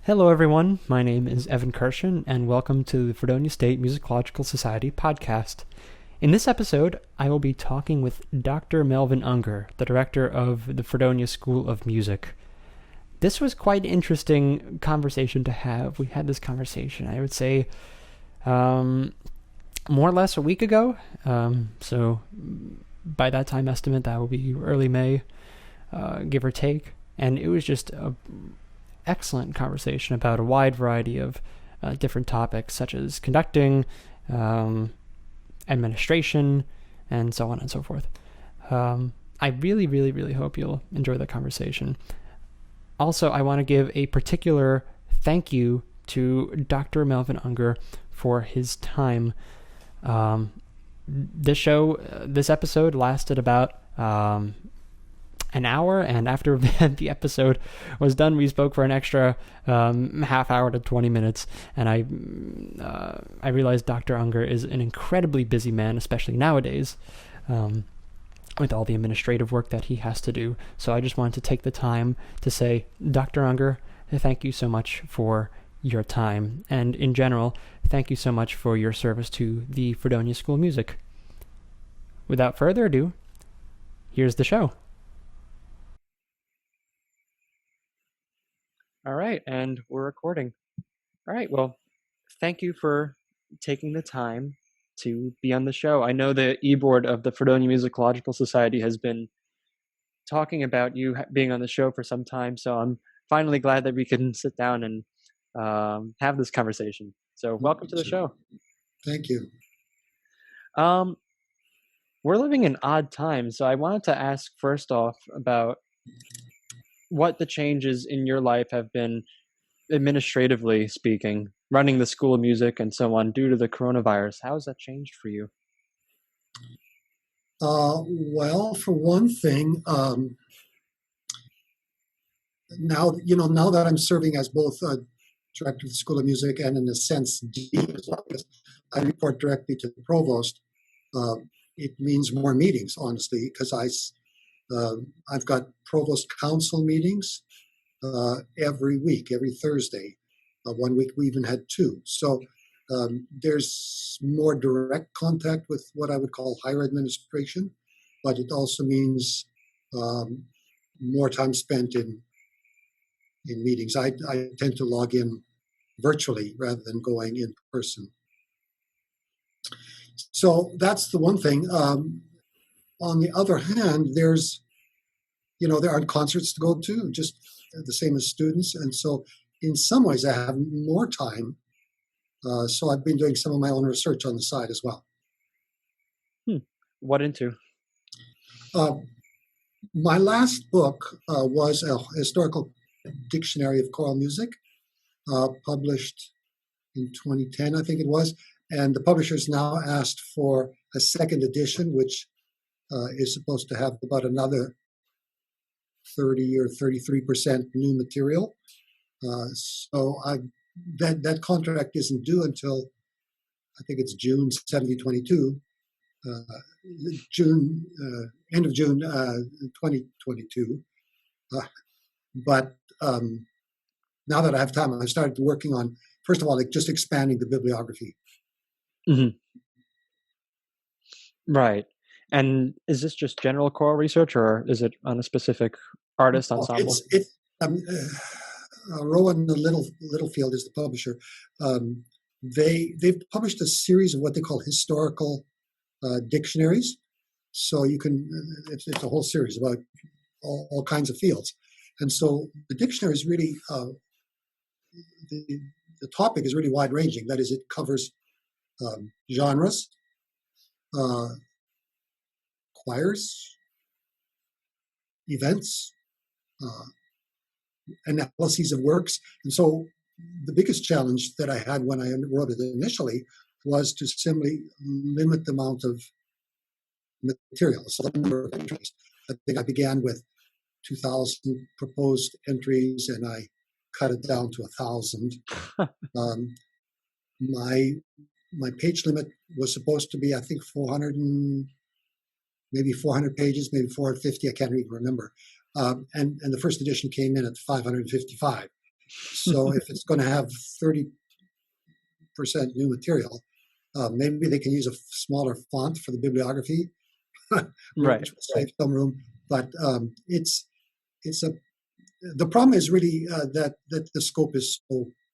Hello, everyone. My name is Evan Kirshen, and welcome to the Fredonia State Musicological Society podcast. In this episode, I will be talking with Dr. Melvin Unger, the director of the Fredonia School of Music. This was quite an interesting conversation to have. We had this conversation, I would say, more or less a week ago. So by that time estimate, that will be early May, give or take. And it was just a excellent conversation about a wide variety of different topics, such as conducting, administration, and so on and so forth. I really hope you'll enjoy the conversation. Also, I want to give a particular thank you to Dr. Melvin Unger for his time. This episode lasted about an hour, and after the episode was done, we spoke for an extra half hour to 20 minutes, and I realized Dr. Unger is an incredibly busy man, especially nowadays, with all the administrative work that he has to do. So I just wanted to take the time to say, Dr. Unger, thank you so much for your time, and in general, thank you so much for your service to the Fredonia School of Music. Without further ado, here's the show. All right, and we're recording. All right, well, thank you for taking the time to be on the show. I know the e-board of the Fredonia Musicological Society has been talking about you being on the show for some time, so I'm finally glad that we can sit down and have this conversation. So welcome to the show. Thank you. We're living in odd times, so I wanted to ask first off about what the changes in your life have been, administratively speaking, running the School of Music and so on, due to the coronavirus. How has that changed for you? Well, for one thing, now that I'm serving as both director of the School of Music and, in a sense, dean as well, because I report directly to the provost, it means more meetings, honestly, because I've got provost council meetings every week, every Thursday. One week we even had two. So there's more direct contact with what I would call higher administration, but it also means more time spent in meetings. I tend to log in virtually rather than going in person. So that's the one thing. On the other hand, there aren't concerts to go to, just the same as students. And so in some ways I have more time. So I've been doing some of my own research on the side as well. What into? My last book was a historical dictionary of choral music, published in 2010, I think it was. And the publishers now asked for a second edition, which is supposed to have about another 30 or 33% new material. So that contract isn't due until, I think it's June 2022, end of June 2022. But now that I have time, I started working on, first of all, just expanding the bibliography. Mm-hmm. Right. And is this just general choral research, or is it on a specific artist ensemble? Rowan Littlefield is the publisher. They've published a series of what they call historical dictionaries. So it's a whole series about all kinds of fields. And so the dictionary is really, the topic is really wide ranging. That is, it covers genres, choirs, events, analyses of works. And so the biggest challenge that I had when I wrote it initially was to simply limit the amount of material, so the number of entries. I think I began with 2,000 proposed entries, and I cut it down to 1,000. My page limit was supposed to be, I think, 400 pages, maybe 450. I can't even remember. And the first edition came in at 555. So if it's going to have 30% new material, maybe they can use a smaller font for the bibliography, which Right. will save some room. But it's a the problem is really that the scope is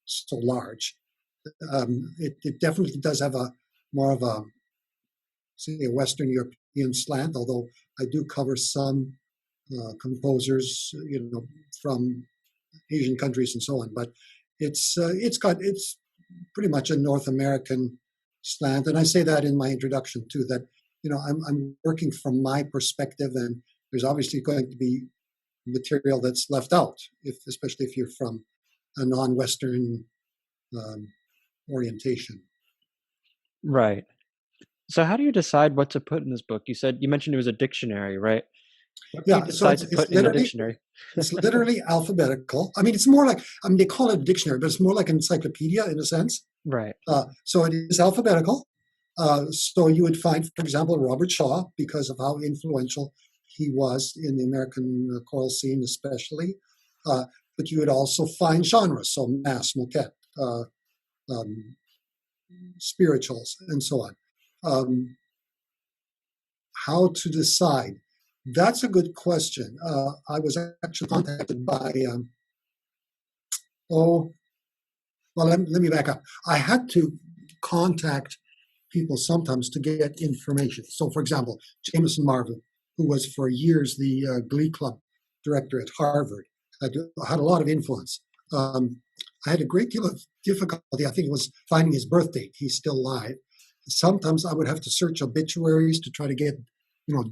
so large. It definitely does have a more of a, say, a Western European slant, although I do cover some composers, from Asian countries and so on. But it's pretty much a North American slant, and I say that in my introduction too. That I'm working from my perspective, and there's obviously going to be material that's left out, especially if you're from a non-Western um, orientation. Right. So how do you decide what to put in this book? You mentioned it was a dictionary, right? What do you Yeah, so decide to put in the dictionary? it's literally alphabetical. I mean, it's more like, they call it a dictionary, but it's more like an encyclopedia in a sense. Right. So it is alphabetical. So you would find, for example, Robert Shaw, because of how influential he was in the American choral scene, especially. But you would also find genres, so mass, motet, um, spirituals, and so on. How to decide? That's a good question. I was actually contacted by, let me back up. I had to contact people sometimes to get information. So, for example, Jameson Marvin, who was for years the Glee Club director at Harvard, had a lot of influence. I had a great deal of difficulty. I think it was finding his birth date. He's still alive. Sometimes I would have to search obituaries to try to get,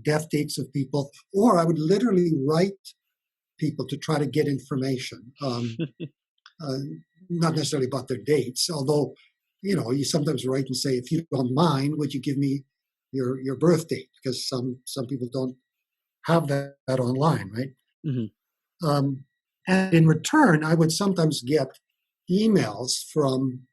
death dates of people, or I would literally write people to try to get information. Uh, Not necessarily about their dates, although, you sometimes write and say, if you don't mind, would you give me your birth date? Because some people don't have that online, right? Mm-hmm. And in return, I would sometimes get emails from,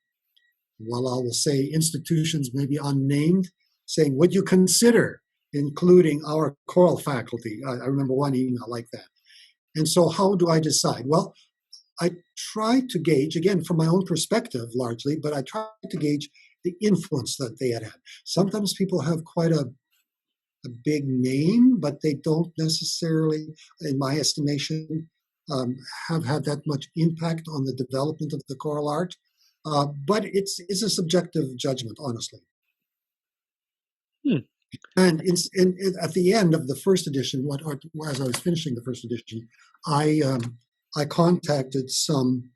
well, I will say institutions maybe unnamed, saying, would you consider including our choral faculty? I remember one email like that. And so how do I decide? Well, I try to gauge, again, from my own perspective largely, but I try to gauge the influence that they had had. Sometimes people have quite a big name, but they don't necessarily, in my estimation, have had that much impact on the development of the choral art. But it's a subjective judgment, honestly. Hmm. And at the end of the first edition, as I was finishing the first edition, I contacted um,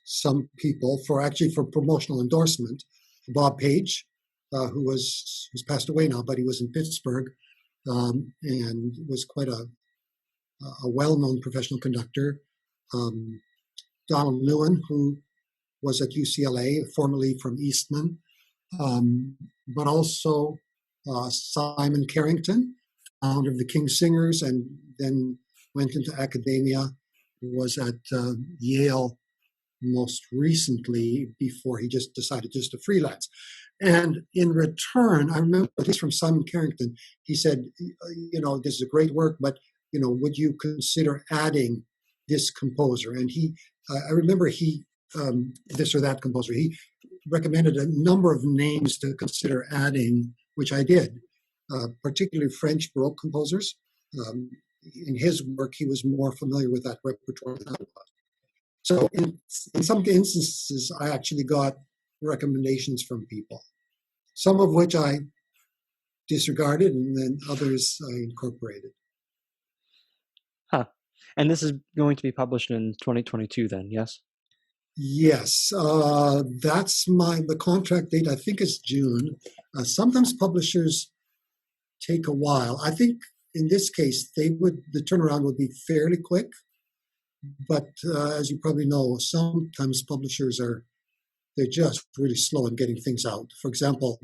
some people for promotional endorsement. Bob Page, who's passed away now, but he was in Pittsburgh and was quite a well-known professional conductor. Donald Newen, who was at UCLA, formerly from Eastman, but also Simon Carrington, founder of the King Singers, and then went into academia, was at Yale most recently before he just decided just to freelance. And in return, I remember, at least from Simon Carrington, he said, this is a great work, but, would you consider adding this composer? And I remember this or that composer, he recommended a number of names to consider adding, which I did, particularly French Baroque composers. In his work, he was more familiar with that repertoire than I was. So in some instances, I actually got recommendations from people, some of which I disregarded, and then others I incorporated. Huh. And this is going to be published in 2022 then, yes? Yes, that's the contract date. I think is June. Sometimes publishers take a while. I think in this case, the turnaround would be fairly quick. But as you probably know, sometimes publishers they're just really slow in getting things out. For example,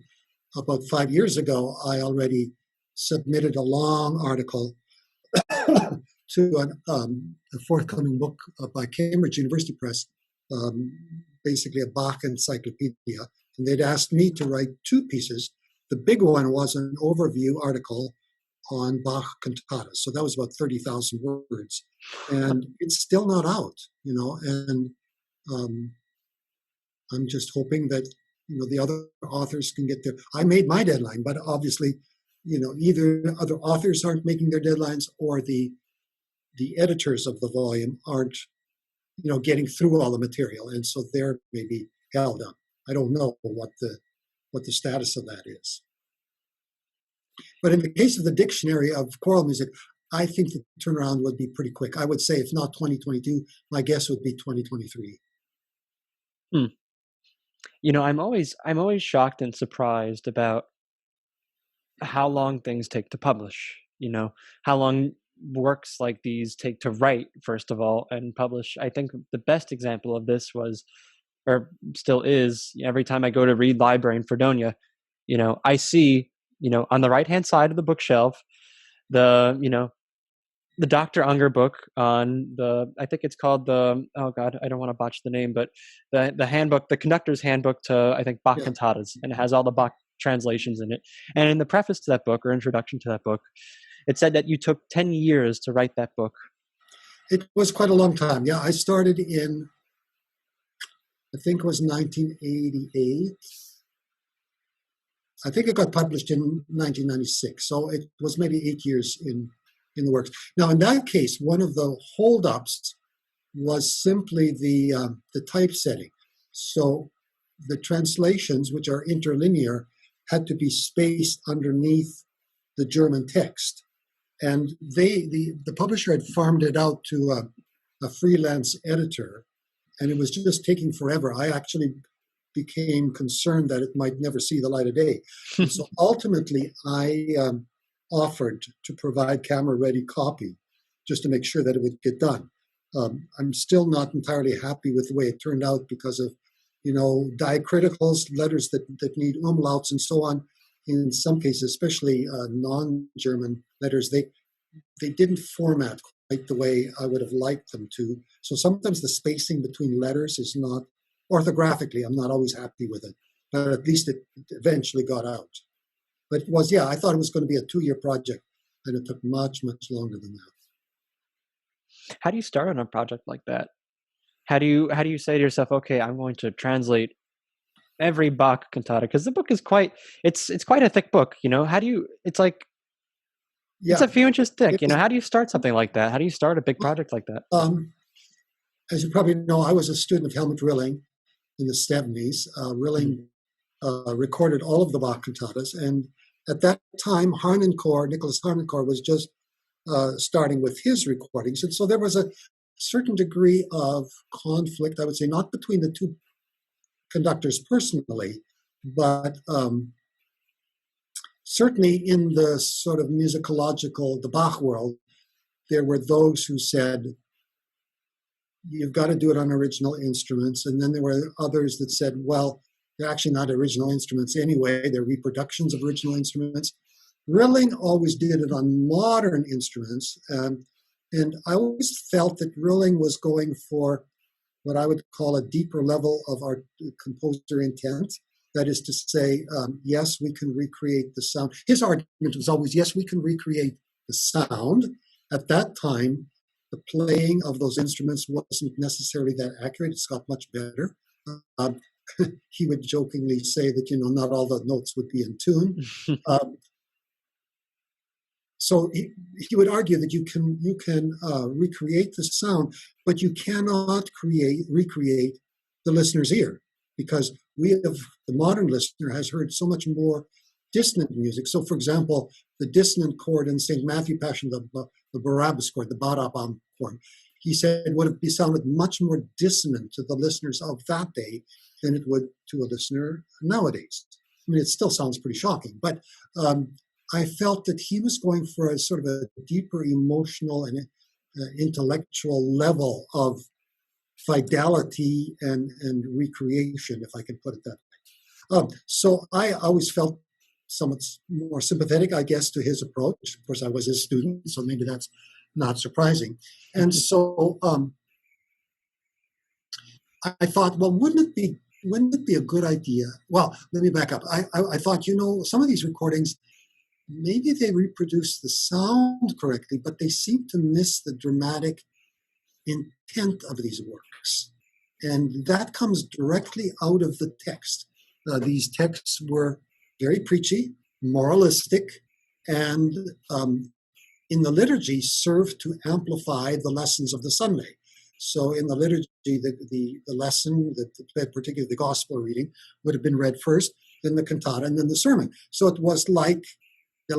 about 5 years ago, I already submitted a long article to a forthcoming book by Cambridge University Press, basically a Bach encyclopedia. And they'd asked me to write two pieces. The big one was an overview article on Bach cantatas. So that was about 30,000 words. And it's still not out, and um, I'm just hoping that, the other authors can get there. I made my deadline, but obviously, either other authors aren't making their deadlines or the editors of the volume aren't, getting through all the material. And so they're maybe held up. I don't know what the status of that is. But in the case of the dictionary of choral music, I think the turnaround would be pretty quick. I would say if not 2022, my guess would be 2023. I'm always shocked and surprised about how long things take to publish. How long works like these take to write, first of all, and publish. I think the best example of this was, or still is, every time I go to Reed Library in Fredonia, I see, on the right-hand side of the bookshelf, the Dr. Unger book on I think it's called oh God, I don't want to botch the name, but the handbook, the conductor's handbook to, I think, Bach Yeah. cantatas, and it has all the Bach translations in it. And in the preface to that book, or introduction to that book, it said that you took 10 years to write that book. It was quite a long time. Yeah, I started in, I think it was 1988. I think it got published in 1996. So it was maybe 8 years in the works. Now, in that case, one of the holdups was simply the typesetting. So the translations, which are interlinear, had to be spaced underneath the German text. And the publisher had farmed it out to a freelance editor, and it was just taking forever. I actually became concerned that it might never see the light of day. And so ultimately, I offered to provide camera-ready copy just to make sure that it would get done. I'm still not entirely happy with the way it turned out because of, diacriticals, letters that need umlauts and so on. In some cases, especially non-German letters, they didn't format quite the way I would have liked them to. So sometimes the spacing between letters is not, orthographically, I'm not always happy with it. But at least it eventually got out. But it was, I thought it was going to be a 2-year project, and it took much, much longer than that. How do you start on a project like that? How do you say to yourself, okay, I'm going to translate every Bach cantata? Because the book is it's quite a thick book, How do you, it's like, it's a few inches thick, How do you start something like that? How do you start a big project like that? As you probably know, I was a student of Helmut Rilling in the 70s. Rilling recorded all of the Bach cantatas, and at that time, Nicholas Harnoncourt was just starting with his recordings. And so there was a certain degree of conflict, I would say, not between the two conductors personally, but certainly in the sort of musicological, the Bach world, there were those who said, you've got to do it on original instruments. And then there were others that said, well, they're actually not original instruments anyway. They're reproductions of original instruments. Rilling always did it on modern instruments. And I always felt that Rilling was going for what I would call a deeper level of our composer intent. That is to say, yes, we can recreate the sound. His argument was always, yes, we can recreate the sound. At that time, the playing of those instruments wasn't necessarily that accurate. It's got much better. He would jokingly say that, not all the notes would be in tune. So he would argue that you can recreate the sound, but you cannot recreate the listener's ear, because the modern listener has heard so much more dissonant music. So, for example, the dissonant chord in St. Matthew Passion, the Barabbas chord, the Barabam chord, he said would have sounded much more dissonant to the listeners of that day than it would to a listener nowadays. I mean, it still sounds pretty shocking, but I felt that he was going for a sort of a deeper emotional and intellectual level of fidelity and recreation, if I can put it that way. So I always felt somewhat more sympathetic, I guess, to his approach. Of course, I was his student, so maybe that's not surprising. And so I thought, well, wouldn't it be a good idea? Well, let me back up. I thought, some of these recordings, maybe they reproduce the sound correctly, but they seem to miss the dramatic intent of these works. And that comes directly out of the text. These texts were very preachy, moralistic, and in the liturgy served to amplify the lessons of the Sunday. So in the liturgy, the lesson, particularly the gospel reading, would have been read first, then the cantata, and then the sermon. So it was like the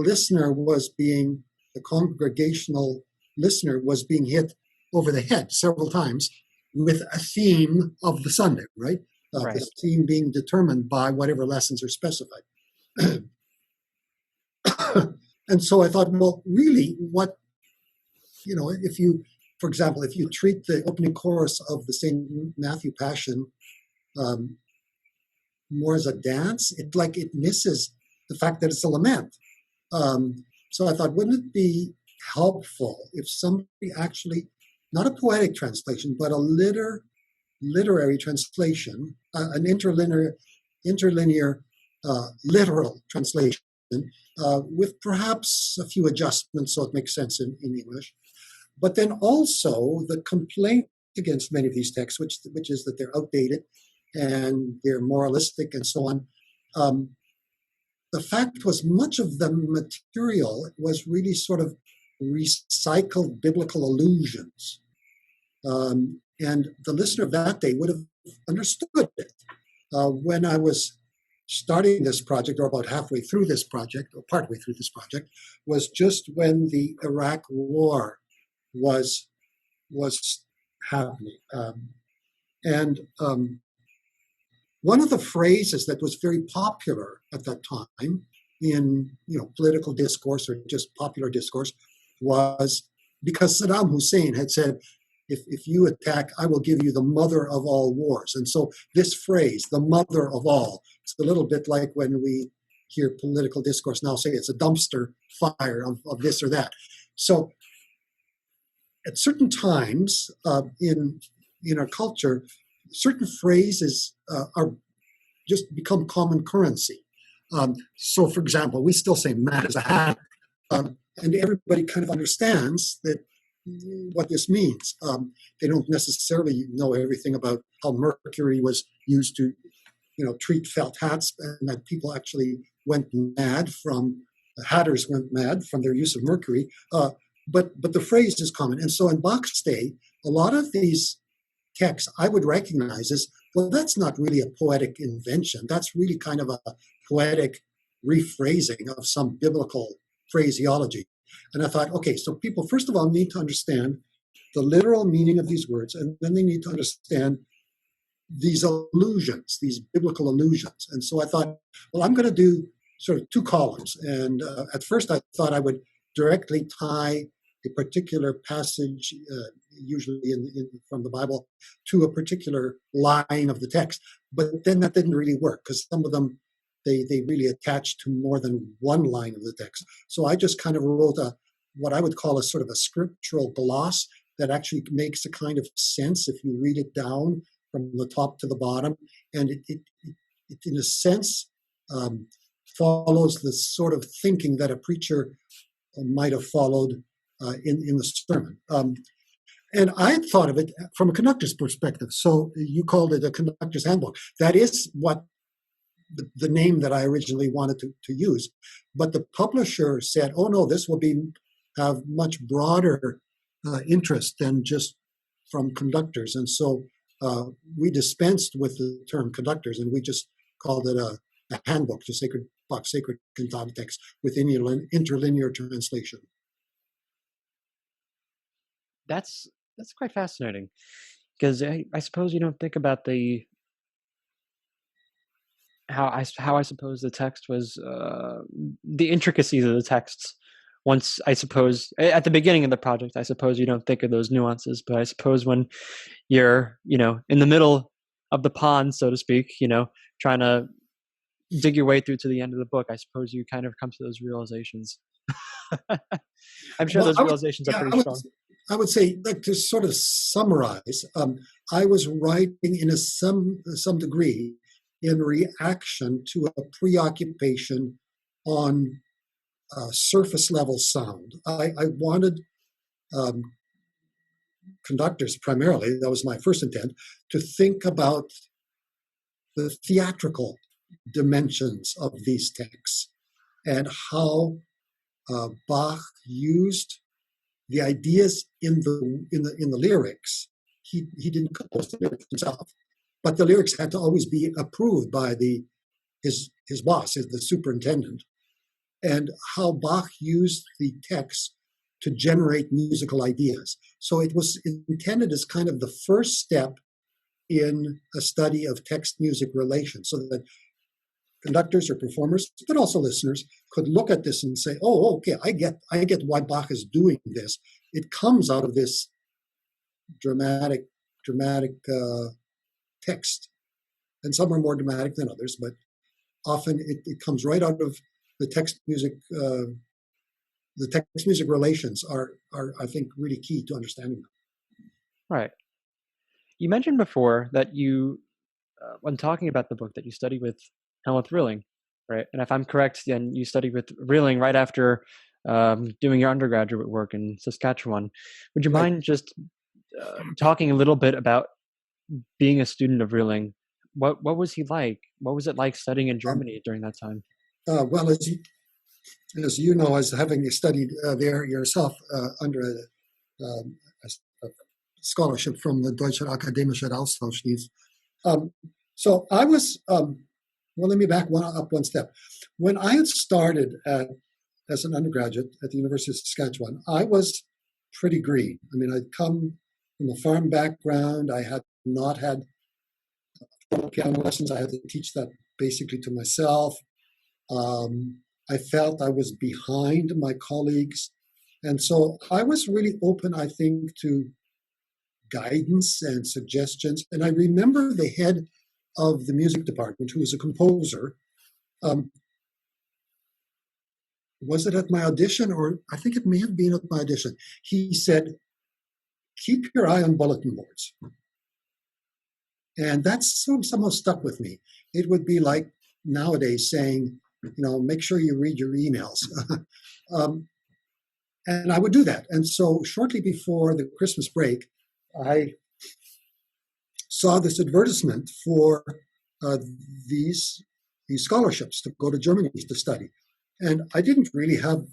congregational listener was being hit over the head several times with a theme of the Sunday, right? Right. The theme being determined by whatever lessons are specified. And so I thought, well, really, for example, if you treat the opening chorus of the St. Matthew Passion more as a dance, it misses the fact that it's a lament. So I thought, wouldn't it be helpful if somebody actually, not a poetic translation, but a literary translation, an interlinear literal translation, with perhaps a few adjustments so it makes sense in English. But then also the complaint against many of these texts, which is that they're outdated and they're moralistic and so on. The fact was much of the material was really sort of recycled biblical allusions. And the listener of that day would have understood it. When I was starting this project, or about halfway through this project, or partway through this project, was just when the Iraq War was happening. And one of the phrases that was very popular at that time in political discourse or just popular discourse was, because Saddam Hussein had said, if you attack, I will give you the mother of all wars. And so this phrase, the mother of all, it's a little bit like when we hear political discourse now say it's a dumpster fire of this or that. So at certain times in our culture, certain phrases are just become common currency. So, for example, we still say "mad as a hat," and everybody kind of understands what this means. They don't necessarily know everything about how mercury was used to, treat felt hats, and that people actually went mad hatters went mad from their use of mercury. But the phrase is common, and so in Bach's day, a lot of these texts I would recognize as, well, that's not really a poetic invention. That's really kind of a poetic rephrasing of some biblical phraseology. And I thought, okay, so people, first of all, need to understand the literal meaning of these words, and then they need to understand these allusions, these biblical allusions. And so I thought, well, I'm going to do sort of two columns. And at first I thought I would directly tie a particular passage, usually from the Bible, to a particular line of the text. But then that didn't really work, because some of them, they really attach to more than one line of the text. So I just kind of wrote what I would call a sort of a scriptural gloss that actually makes a kind of sense if you read it down from the top to the bottom. And it in a sense, follows the sort of thinking that a preacher might have followed in the sermon. And I thought of it from a conductor's perspective. So you called it a conductor's handbook. That is what the name that I originally wanted to use. But the publisher said, oh no, this will have much broader interest than just from conductors. And so we dispensed with the term conductors, and we just called it a handbook to sacred cantata text with interlinear translation. That's quite fascinating, because I suppose you don't think about how I suppose the text was, the intricacies of the texts. Once, I suppose, at the beginning of the project, I suppose you don't think of those nuances, but I suppose when you're, in the middle of the pond, so to speak, trying to dig your way through to the end of the book, I suppose you kind of come to those realizations. I'm sure those realizations are pretty strong. I would say, like, to sort of summarize, I was writing in some degree in reaction to a preoccupation on surface level sound. I wanted conductors primarily, that was my first intent, to think about the theatrical dimensions of these texts and how Bach used the ideas in the lyrics. He didn't compose the lyrics himself, but the lyrics had to always be approved by his boss, the superintendent, and how Bach used the text to generate musical ideas. So it was intended as kind of the first step in a study of text-music relations, so that conductors or performers, but also listeners, could look at this and say, "Oh, okay, I get why Bach is doing this. It comes out of this dramatic text, and some are more dramatic than others, but often it comes right out of the text-music." The text-music relations are, I think, really key to understanding them. Right. You mentioned before that you, when talking about the book, that you studied with Helmut Rilling, right? And if I'm correct, then you studied with Rilling right after doing your undergraduate work in Saskatchewan. Would you Right. mind just talking a little bit about being a student of Rilling? What was he like? What was it like studying in Germany during that time? Well, as you know, as having studied there yourself under a scholarship from the Deutscher Akademischer Austauschdienst. So I was, well, let me back up one step. When I had started as an undergraduate at the University of Saskatchewan, I was pretty green. I mean, I'd come from a farm background. I had not had piano lessons. I had to teach that basically to myself. I felt I was behind my colleagues. And so I was really open, I think, to guidance and suggestions. And I remember the head of the music department, who was a composer. Was it at my audition, or I think it may have been at my audition? He said, "Keep your eye on bulletin boards." And that's somehow stuck with me. It would be like nowadays saying, make sure you read your emails. And I would do that. And so shortly before the Christmas break, I saw this advertisement for these scholarships to go to Germany to study. And I didn't really have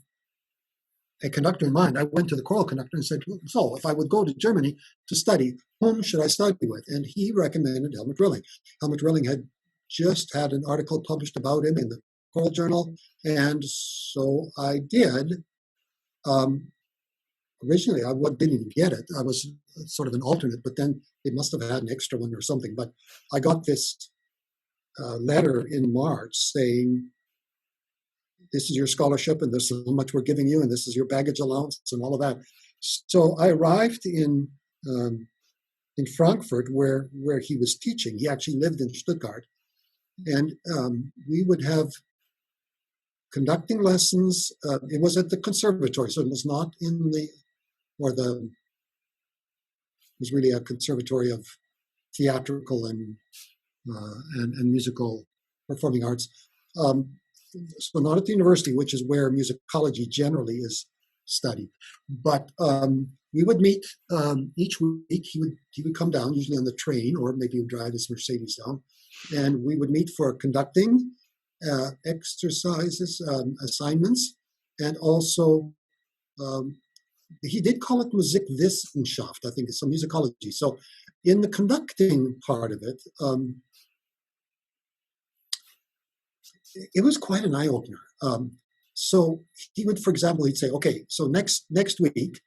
a conductor in mind. I went to the choral conductor and said, "So if I would go to Germany to study, whom should I study with?" And he recommended Helmut Rilling. Helmut Rilling had just had an article published about him in the Choral Journal, and so I did. Originally, I didn't even get it. I was sort of an alternate, but then they must have had an extra one or something. But I got this letter in March saying, "This is your scholarship, and this is how much we're giving you, and this is your baggage allowance," and all of that. So I arrived in Frankfurt, where he was teaching. He actually lived in Stuttgart, and we would have conducting lessons. It was at the conservatory, so it was not in it was really a conservatory of theatrical and musical performing arts. So not at the university, which is where musicology generally is studied. But we would meet each week. He would come down, usually on the train, or maybe he would drive his Mercedes down, and we would meet for conducting exercises, assignments, and also he did call it Musikwissenschaft, I think, it's some musicology. So in the conducting part of it, it was quite an eye-opener. So he would, for example, he'd say, "Okay, so next week,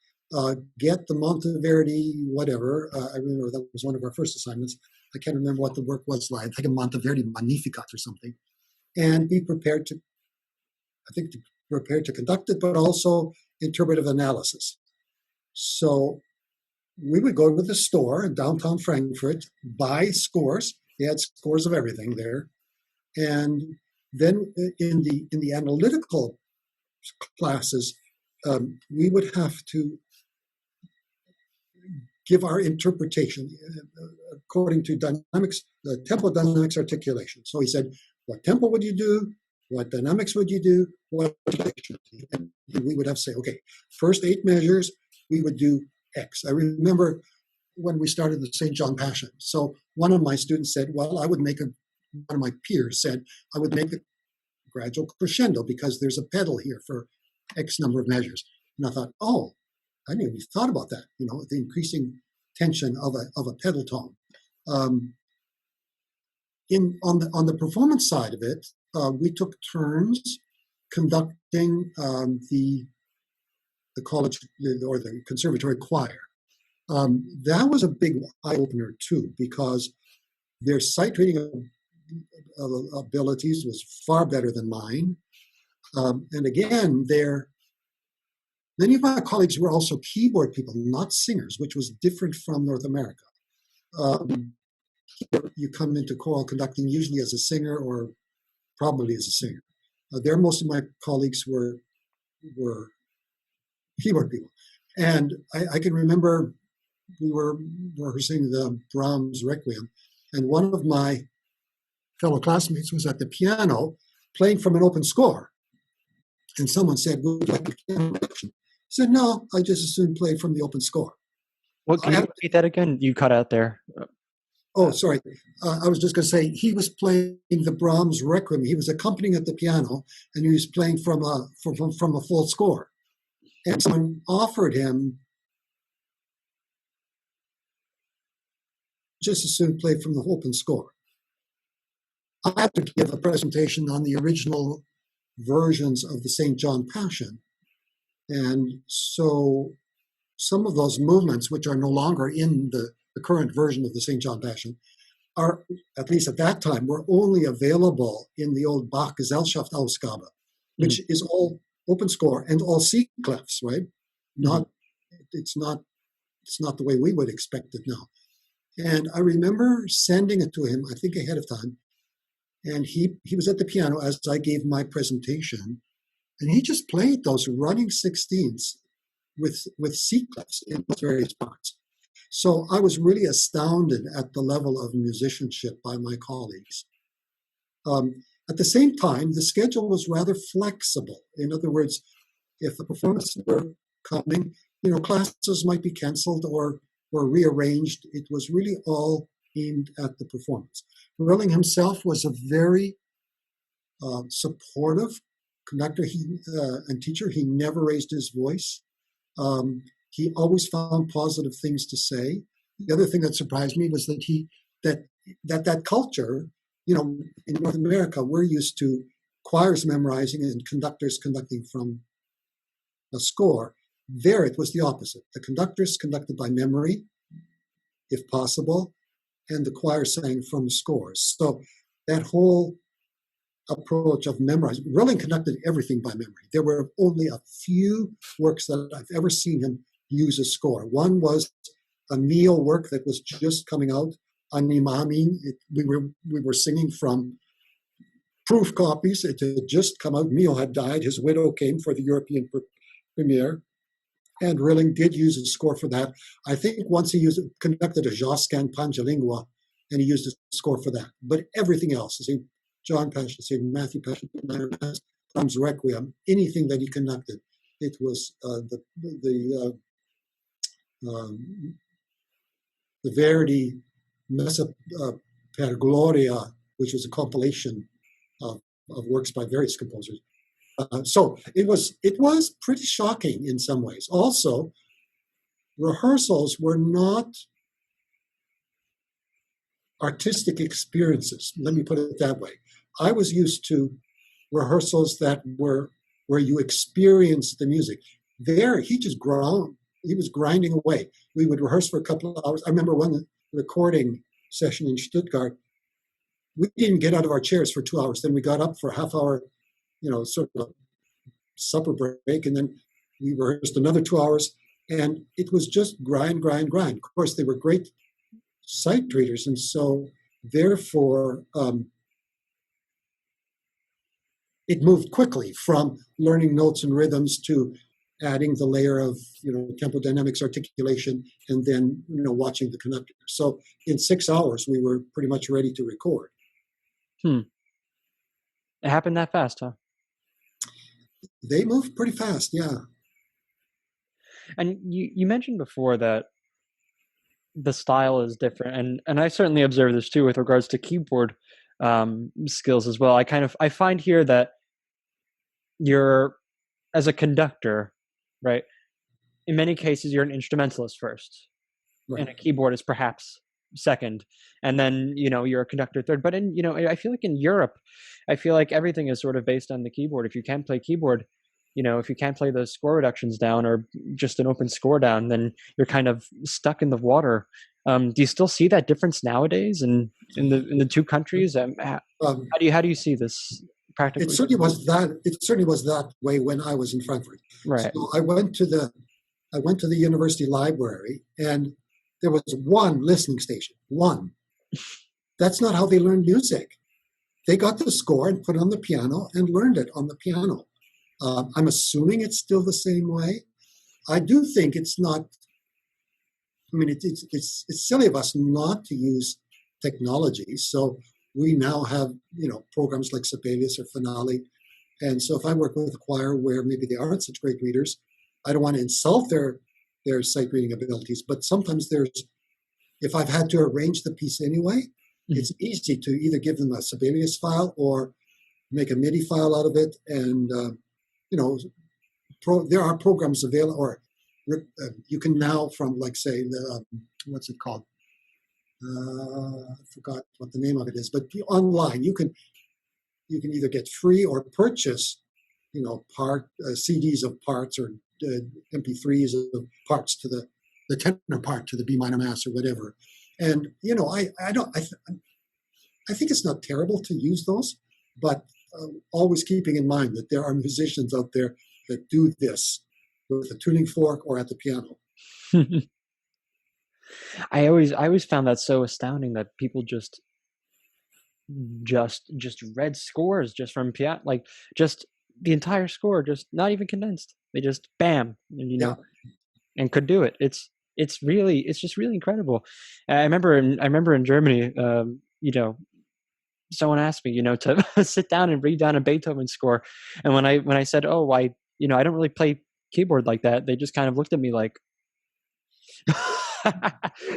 get the Monteverdi whatever." I remember that was one of our first assignments. I can't remember what the work was like. I think a Monteverdi Magnificat or something. And be prepared to conduct it, but also interpretive analysis. So we would go to the store in downtown Frankfurt, buy scores. They had scores of everything there. And then in the analytical classes, we would have to give our interpretation according to tempo dynamics articulation. So he said, "What tempo would you do? What dynamics would you do? What and we would have to say, okay, first 8 measures, we would do X. I remember when we started the St. John Passion. So one of my students said, well, one of my peers said, I would make a gradual crescendo because there's a pedal here for X number of measures. And I thought, oh, I hadn't even thought about that, the increasing tension of a pedal tone. On the performance side of it, we took turns conducting the college or the conservatory choir. That was a big eye opener too, because their sight reading abilities was far better than mine. And again, many of my colleagues were also keyboard people, not singers, which was different from North America. You come into choral conducting usually as a singer or probably as a singer. There, most of my colleagues were keyboard people. And I can remember we were rehearsing the Brahms Requiem, and one of my fellow classmates was at the piano playing from an open score. And someone said, would you like a piano section? I said, no, I just as soon play from the open score. What, can you repeat that again? You cut out there. Oh, sorry. I was just going to say he was playing the Brahms Requiem. He was accompanying at the piano, and he was playing from a full score. And someone offered him just as soon play from the open score. I had to give a presentation on the original versions of the St. John Passion. And so some of those movements, which are no longer in the current version of the St. John Passion, are, at least at that time, were only available in the old Bach Gesellschaft-Ausgabe, which is all open score and all C clefs, right? It's not the way we would expect it now. And I remember sending it to him, I think ahead of time, and he was at the piano as I gave my presentation, and he just played those running 16ths with C clefs in those various parts. So I was really astounded at the level of musicianship by my colleagues. At the same time, the schedule was rather flexible. In other words, if the performances were coming, classes might be canceled or rearranged. It was really all aimed at the performance. Rilling himself was a very supportive conductor and teacher. He never raised his voice. He always found positive things to say. The other thing that surprised me was that that culture, in North America, we're used to choirs memorizing and conductors conducting from a score. There, it was the opposite. The conductors conducted by memory, if possible, and the choir sang from scores. So that whole approach of memorizing, Rilling conducted everything by memory. There were only a few works that I've ever seen him use a score. One was a Neo work that was just coming out, Animamin. We were singing from proof copies. It had just come out. Neo had died. His widow came for the European premiere. And Rilling did use a score for that. I think once he conducted a Josquin Panjalingua, and he used a score for that. But everything else, St. John Passion, St. Matthew Passion, Brahms Requiem, anything that he conducted, it was the Verdi Messa per Gloria, which was a compilation of works by various composers. So it was pretty shocking in some ways. Also, rehearsals were not artistic experiences. Let me put it that way. I was used to rehearsals that were where you experience the music. There, he was grinding away. We would rehearse for a couple of hours. I remember one recording session in Stuttgart. We didn't get out of our chairs for 2 hours. Then we got up for a half hour, sort of a supper break, and then we rehearsed another 2 hours. And it was just grind. Of course, they were great sight readers, and so therefore it moved quickly from learning notes and rhythms to adding the layer of tempo dynamics, articulation, and then watching the conductor. So in 6 hours we were pretty much ready to record. It happened that fast, huh? They move pretty fast. Yeah. And you mentioned before that the style is different, and I certainly observe this too with regards to keyboard skills as well. I find here that you're as a conductor, right? In many cases, you're an instrumentalist first, Right. and a keyboardist perhaps second, and then you're a conductor third. But I feel like in Europe, I feel like everything is sort of based on the keyboard. If you can't play keyboard, if you can't play the score reductions down or just an open score down, then you're kind of stuck in the water. Do you still see that difference nowadays in the two countries? Um, How do you see this it practically? certainly was that. It certainly was that way when I was in Frankfurt. Right. So I went to the university library, and there was one listening station. One. That's not how they learned music. They got the score and put it on the piano and learned it on the piano. I'm assuming it's still the same way. I do think it's not. I mean, it's silly of us not to use technology. So we now have programs like Sibelius or Finale, and so if I work with a choir where maybe they aren't such great readers, I don't want to insult their sight reading abilities. But sometimes if I've had to arrange the piece anyway, it's easy to either give them a Sibelius file or make a MIDI file out of it, and you know, there are programs available, or you can now from like say the what's it called? I forgot what the name of it is, but online you can either get free or purchase, CDs of parts or MP3s of parts to the tenor part to the B minor mass or whatever. And I think it's not terrible to use those, but always keeping in mind that there are musicians out there that do this with a tuning fork or at the piano. I always found that so astounding that people just read scores just from piano, like just the entire score, just not even condensed. They just bam, and Yeah, and could do it. It's just really incredible. I remember in Germany, someone asked me, to sit down and read down a Beethoven score, and when I said, oh, I don't really play keyboard like that, they just kind of looked at me like.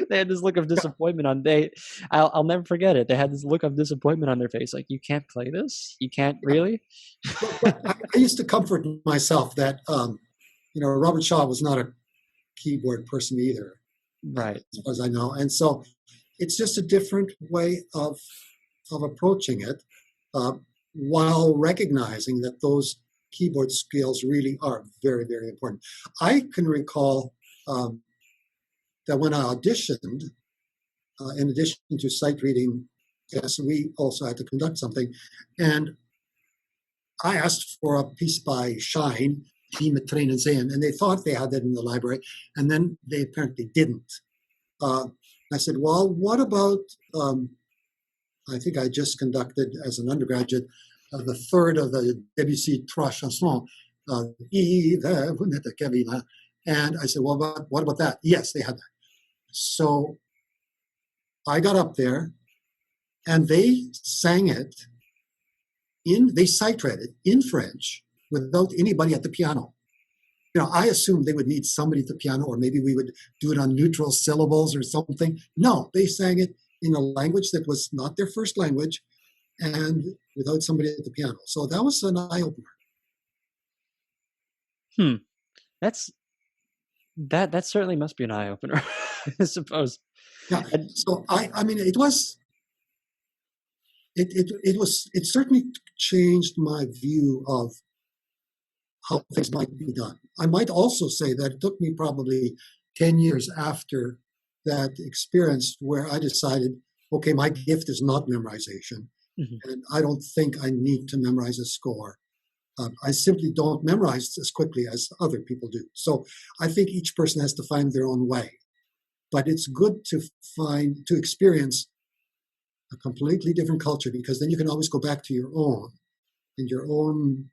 They had this look of yeah. disappointment on they I'll never forget it. They had this look of disappointment on their face, like, you can't play this, you can't really. But I used to comfort myself that Robert Shaw was not a keyboard person either, Right. as far as I know, and so it's just a different way of approaching it, uh, while recognizing that those keyboard skills really are very, very important. I can recall that when I auditioned, in addition to sight reading, yes, we also had to conduct something, and I asked for a piece by Shine, Die mit Tränen sehen, and they thought they had that in the library, and then they apparently didn't. I said, well, what about, I think I just conducted as an undergraduate the third of the Debussy Trois Chansons, and I said, well, what about that? Yes, they had that. So I got up there, and they sang it they sight read it in French without anybody at the piano. I assumed they would need somebody at the piano, or maybe we would do it on neutral syllables or something. No, they sang it in a language that was not their first language and without somebody at the piano. So that was an eye opener. Hmm. That's that certainly must be an eye opener, I suppose. Yeah. And So I mean, it certainly changed my view of how things might be done. I might also say that it took me probably 10 years after that experience where I decided, okay, my gift is not memorization, mhm. and I don't think I need to memorize a score. I simply don't memorize as quickly as other people do. So I think each person has to find their own way. But it's good to experience a completely different culture, because then you can always go back to your own and your own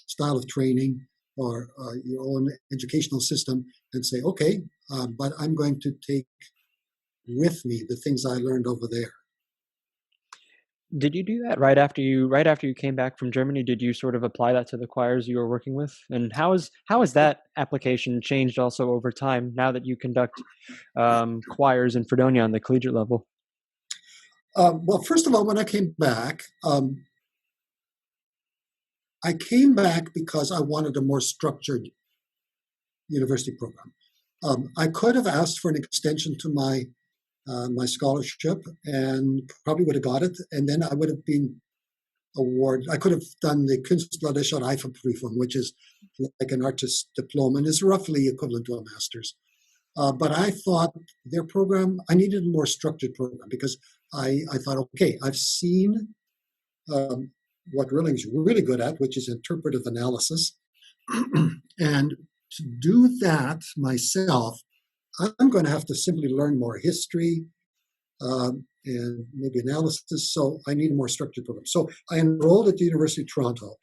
style of training, or your own educational system, and say, okay, but I'm going to take with me the things I learned over there. Did you do that right after you came back from Germany? Did you sort of apply that to the choirs you were working with? And how has that application changed also over time now that you conduct choirs in Fredonia on the collegiate level? Well, first of all, when I came back because I wanted a more structured university program. I could have asked for an extension to my scholarship and probably would have got it, and then I would have been awarded. I could have done the Künstlerische Reifeprüfung, which is like an artist diploma and is roughly equivalent to a master's. But I thought their program, I needed a more structured program because I thought, okay, I've seen um, what Rilling's really good at, which is interpretive analysis. And to do that myself, I'm going to have to simply learn more history and maybe analysis. So I need a more structured program. So I enrolled at the University of Toronto.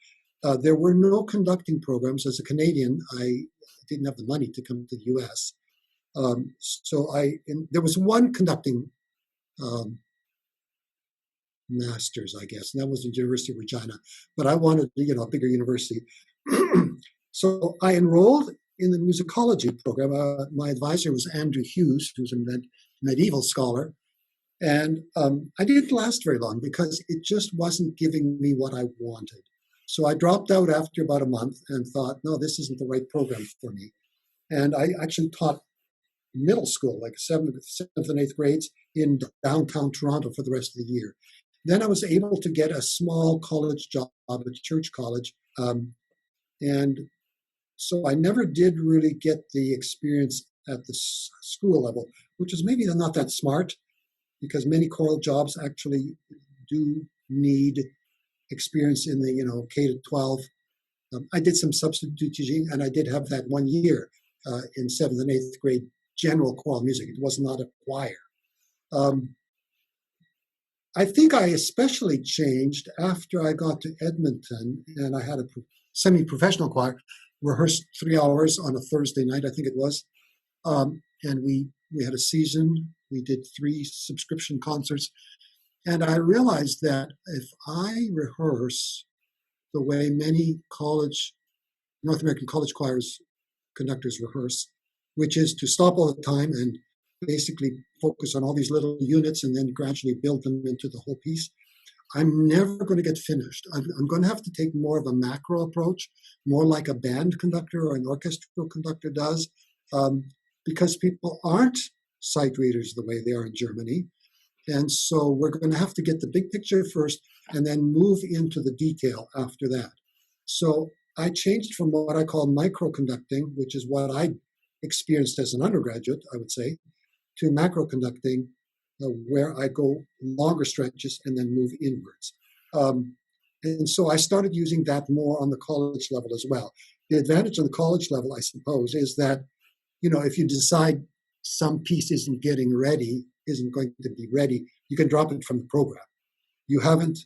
There were no conducting programs. As a Canadian, I didn't have the money to come to the US. There was one conducting um, master's, I guess, and that was the University of Regina. But I wanted, a bigger university. So I enrolled in the musicology program. My advisor was Andrew Hughes, who's a medieval scholar. And I didn't last very long because it just wasn't giving me what I wanted. So I dropped out after about a month and thought, no, this isn't the right program for me. And I actually taught middle school, like seventh and eighth grades in downtown Toronto for the rest of the year. Then I was able to get a small college job at Church College. And so I never did really get the experience at the school level, which is maybe not that smart because many choral jobs actually do need experience in the K to 12. I did some substitute teaching, and I did have that 1 year in seventh and eighth grade general choral music. It was not a choir. I think I especially changed after I got to Edmonton, and I had a semi-professional choir, rehearsed 3 hours on a Thursday night, I think it was, and we had a season. We did 3 subscription concerts, and I realized that if I rehearse the way many North American college choirs conductors rehearse, which is to stop all the time and basically focus on all these little units and then gradually build them into the whole piece, I'm never going to get finished. I'm going to have to take more of a macro approach, more like a band conductor or an orchestral conductor does, because people aren't sight readers the way they are in Germany. And so we're going to have to get the big picture first and then move into the detail after that. So I changed from what I call microconducting, which is what I experienced as an undergraduate, I would say, to macroconducting, where I go longer stretches and then move inwards. And so I started using that more on the college level as well. The advantage of the college level, I suppose, is that, if you decide some piece isn't going to be ready, you can drop it from the program. You haven't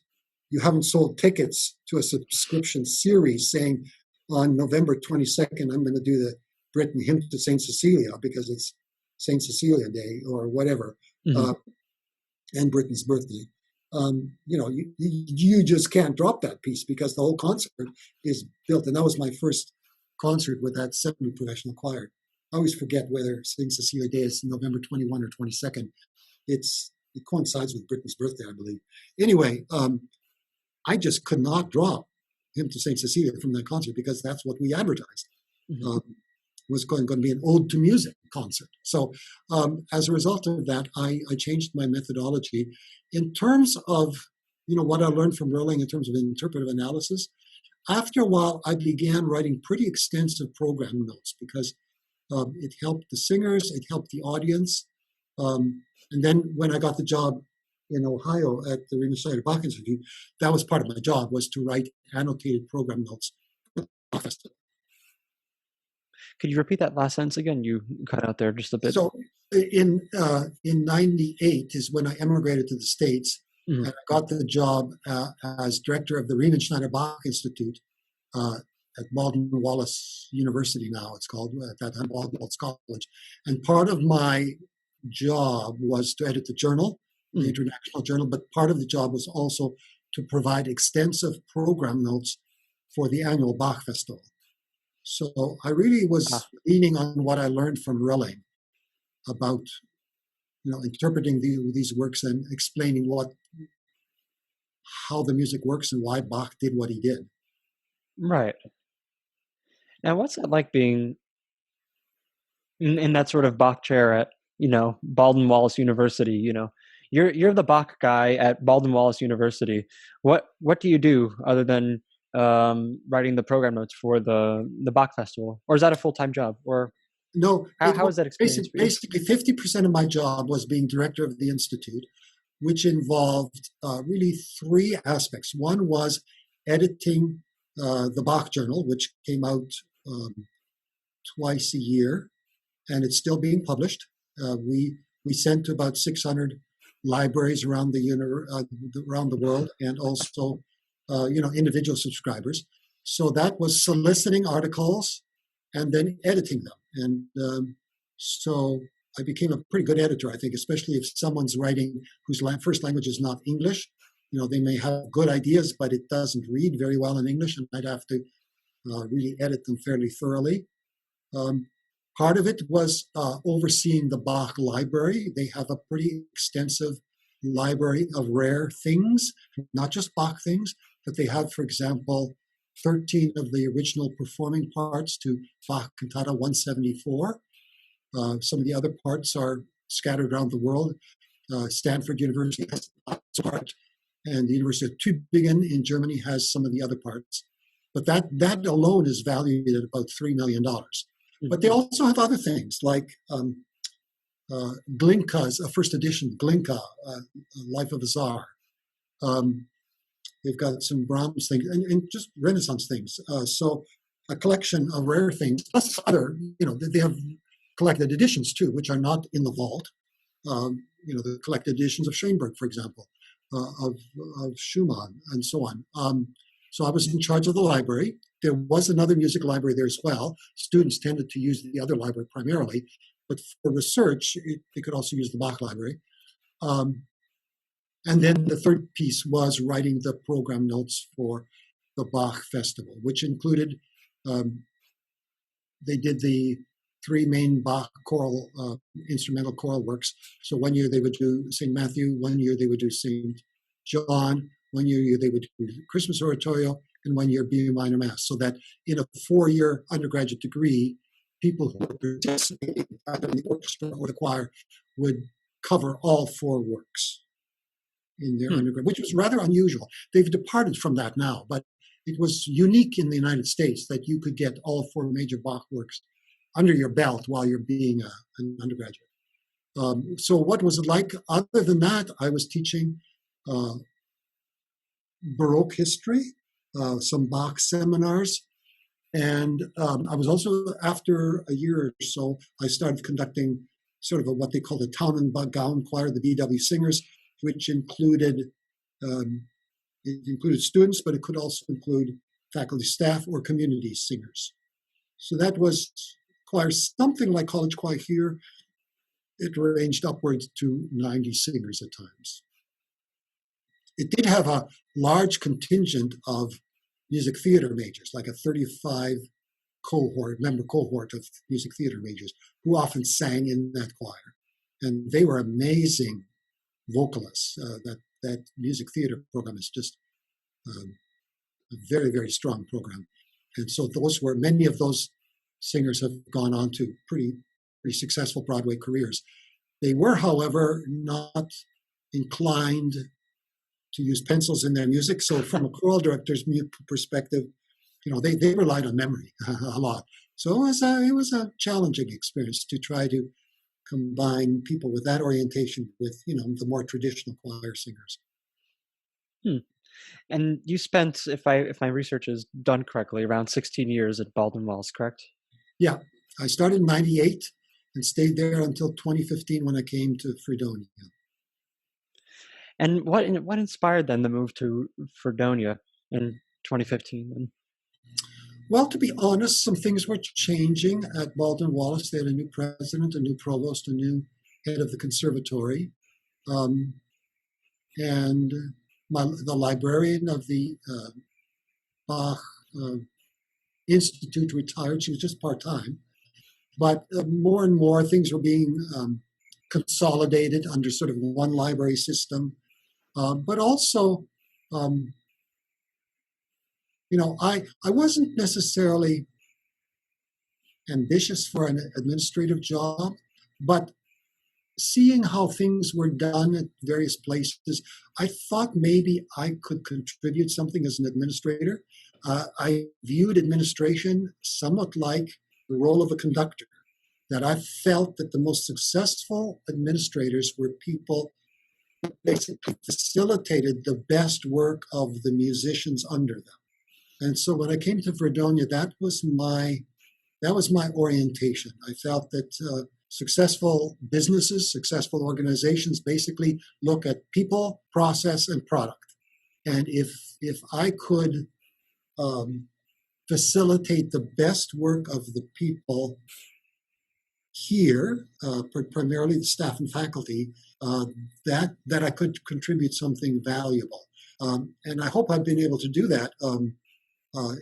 sold tickets to a subscription series saying on November 22nd, I'm going to do the Britain hymn to St. Cecilia because it's St. Cecilia Day or whatever, Mm-hmm. and Britain's birthday. You just can't drop that piece because the whole concert is built. And that was my first concert with that semi-professional choir. I always forget whether St. Cecilia Day is November 21 or 22nd. It coincides with Britain's birthday, I believe. Anyway, I just could not drop Hymn to St. Cecilia from that concert because that's what we advertised. Mm-hmm. Was going to be an ode to music concert. So as a result of that, I changed my methodology in terms of what I learned from Rilling in terms of interpretive analysis. After a while, I began writing pretty extensive program notes because it helped the singers, it helped the audience. And then when I got the job in Ohio at the Riemann Schneider Bach Institute, that was part of my job, was to write annotated program notes. Could you repeat that last sentence again? You cut out there just a bit. So in '98 is when I emigrated to the States, Mm-hmm. and I got the job as director of the Riemann Schneider Bach Institute at Baldwin Wallace University. Now it's called, at that time, Baldwin Wallace College. And part of my job was to edit the journal the Mm. International Journal, but part of the job was also to provide extensive program notes for the annual Bach Festival. So I really was Ah, leaning on what I learned from Rilling about, interpreting these works and explaining how the music works and why Bach did what he did. right. Now, what's it like being in that sort of Bach chair at, Baldwin Wallace University? You're the Bach guy at Baldwin Wallace University. What do you do other than writing the program notes for the Bach Festival, or is that a full time job, or No, it how was is that experience for you? basically 50% of my job was being director of the institute, which involved really three aspects. One was editing the Bach Journal, which came out twice a year, and it's still being published. We sent to about 600 libraries around the world, and also individual subscribers. So that was soliciting articles and then editing them. And so I became a pretty good editor, I think, especially if someone's writing whose first language is not English. They may have good ideas, but it doesn't read very well in English, and I'd have to really edit them fairly thoroughly. Um, Part of it was overseeing the Bach library. They have a pretty extensive library of rare things, not just Bach things, but they have, for example, 13 of the original performing parts to Bach Cantata 174. Some of the other parts are scattered around the world. Stanford University has a part, and the University of Tübingen in Germany has some of the other parts. But that alone is valued at about $3 million. But they also have other things like Glinka's, a first edition Glinka, Life of a Tsar. They've got some Brahms things and just Renaissance things. So a collection of rare things, plus other, they have collected editions too, which are not in the vault. The collected editions of Schoenberg, for example, of Schumann, and so on. So I was in charge of the library. There was another music library there as well. Students tended to use the other library primarily, but for research, they could also use the Bach library. And then the third piece was writing the program notes for the Bach Festival, which included, they did the three main Bach choral, instrumental choral works. So one year they would do St. Matthew, one year they would do St. John, one year they would do Christmas Oratorio, and 1 year B minor Mass. So that in a 4-year undergraduate degree, people who were participating either in the orchestra or the choir would cover all 4 works in their undergrad, which was rather unusual. They've departed from that now, but it was unique in the United States that you could get all 4 major Bach works under your belt while you're being an undergraduate. So what was it like? Other than that, I was teaching Baroque history, some Bach seminars, and I was also, after a year or so, I started conducting sort of what they call the Taunen Choir, the BW Singers, which included students, but it could also include faculty, staff, or community singers. So that was choir, something like college choir here. It ranged upwards to 90 singers at times. It did have a large contingent of music theater majors, like a 35 member cohort of music theater majors who often sang in that choir. And they were amazing vocalists. That music theater program is just a very, very strong program. And so many of those singers have gone on to pretty successful Broadway careers. They were, however, not inclined to use pencils in their music. So from a choral director's perspective, they relied on memory a lot. So it was a challenging experience to try to combine people with that orientation with, the more traditional choir singers. Hmm. And you spent, if my research is done correctly, around 16 years at Baldwin Wallace, correct? Yeah, I started in '98 and stayed there until 2015 when I came to Fredonia. And what inspired then the move to Fredonia in 2015? Well, to be honest, some things were changing at Baldwin Wallace. They had a new president, a new provost, a new head of the conservatory. and the librarian of the Bach uh, Institute retired. She was just part-time. But more and more things were being consolidated under sort of one library system. But also, um, I wasn't necessarily ambitious for an administrative job, but seeing how things were done at various places, I thought maybe I could contribute something as an administrator. I viewed administration somewhat like the role of a conductor, that I felt that the most successful administrators were people who basically facilitated the best work of the musicians under them. And so when I came to Fredonia, that was my orientation. I felt that successful businesses, successful organizations basically look at people, process, and product. And if I could facilitate the best work of the people here, primarily the staff and faculty, that I could contribute something valuable. And I hope I've been able to do that.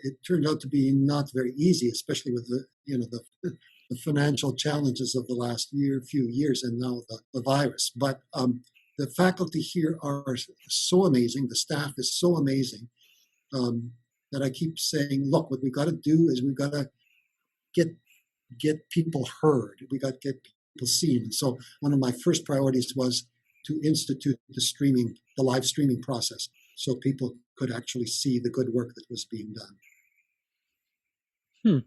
It turned out to be not very easy, especially with the financial challenges of the last few years, and now the virus. But the faculty here are so amazing. The staff is so amazing that I keep saying, look, what we got to do is we've got to get people heard. We got to get people seen. And so one of my first priorities was to institute the live streaming process, so people could actually see the good work that was being done.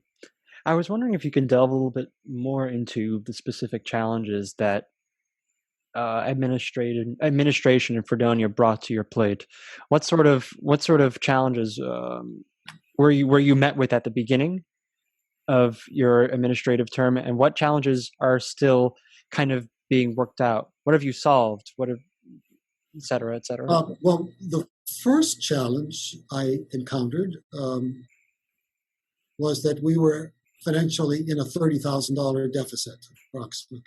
I was wondering if you can delve a little bit more into the specific challenges that administration in Fredonia brought to your plate. What sort of challenges were you met with at the beginning of your administrative term, and what challenges are still kind of being worked out? What have you solved? What have, et cetera, et cetera? Well, the first challenge I encountered was that we were financially in a $30,000 deficit, approximately.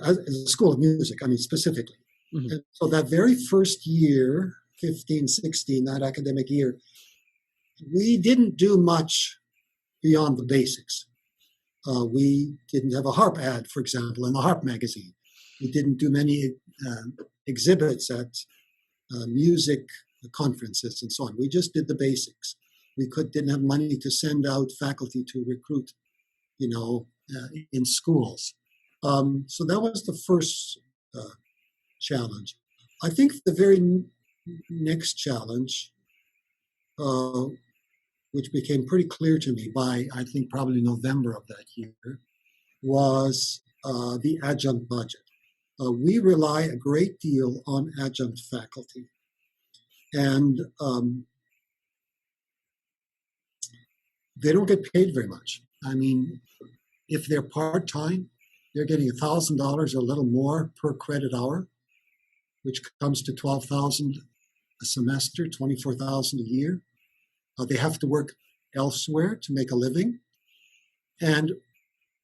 As a school of music, I mean, specifically. Mm-hmm. And so that very first year, 15-16, that academic year, we didn't do much beyond the basics. We didn't have a harp ad, for example, in the harp magazine. We didn't do many exhibits at music conferences and so on. We just did the basics. We didn't have money to send out faculty to recruit, in schools. So that was the first challenge. I think the very next challenge, which became pretty clear to me by, I think, probably November of that year, was the adjunct budget. We rely a great deal on adjunct faculty. And they don't get paid very much. I mean, if they're part-time, they're getting $1,000 or a little more per credit hour, which comes to $12,000 a semester, $24,000 a year. They have to work elsewhere to make a living. And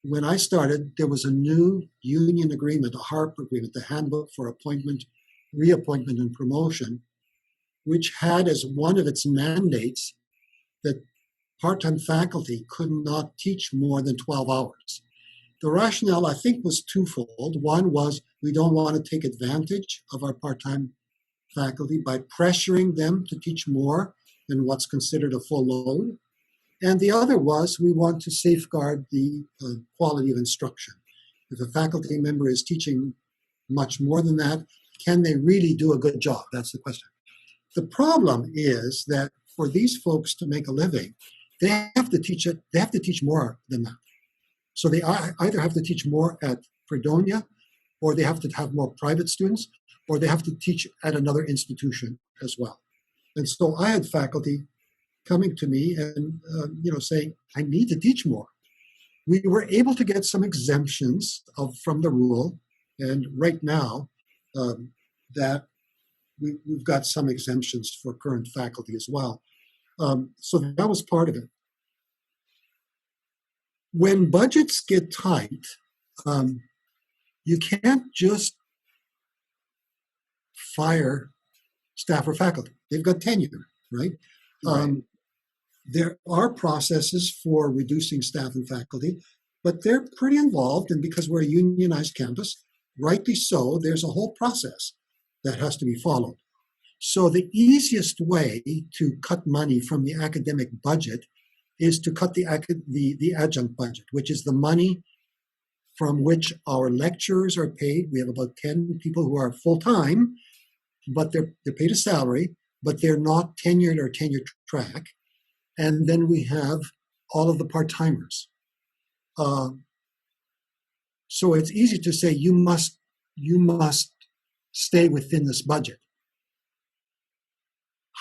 when I started, there was a new union agreement, a HARP agreement, the Handbook for Appointment, Reappointment, and Promotion, which had as one of its mandates that part-time faculty could not teach more than 12 hours. The rationale, I think, was twofold. One was we don't want to take advantage of our part-time faculty by pressuring them to teach more than what's considered a full load. And the other was we want to safeguard the quality of instruction. If a faculty member is teaching much more than that, can they really do a good job? That's the question. The problem is that for these folks to make a living, they have to teach more than that. So they either have to teach more at Fredonia, or they have to have more private students, or they have to teach at another institution as well. And so I had faculty coming to me and saying, I need to teach more. We were able to get some exemptions from the rule, and right now that we've got some exemptions for current faculty as well. So that was part of it. When budgets get tight, you can't just fire staff or faculty. They've got tenure, right? Right. There are processes for reducing staff and faculty, but they're pretty involved. And because we're a unionized campus, rightly so, there's a whole process that has to be followed. So the easiest way to cut money from the academic budget is to cut the adjunct budget, which is the money from which our lecturers are paid. We have about 10 people who are full-time, but they're paid a salary, but they're not tenured or tenure track. And then we have all of the part-timers. So it's easy to say you must stay within this budget.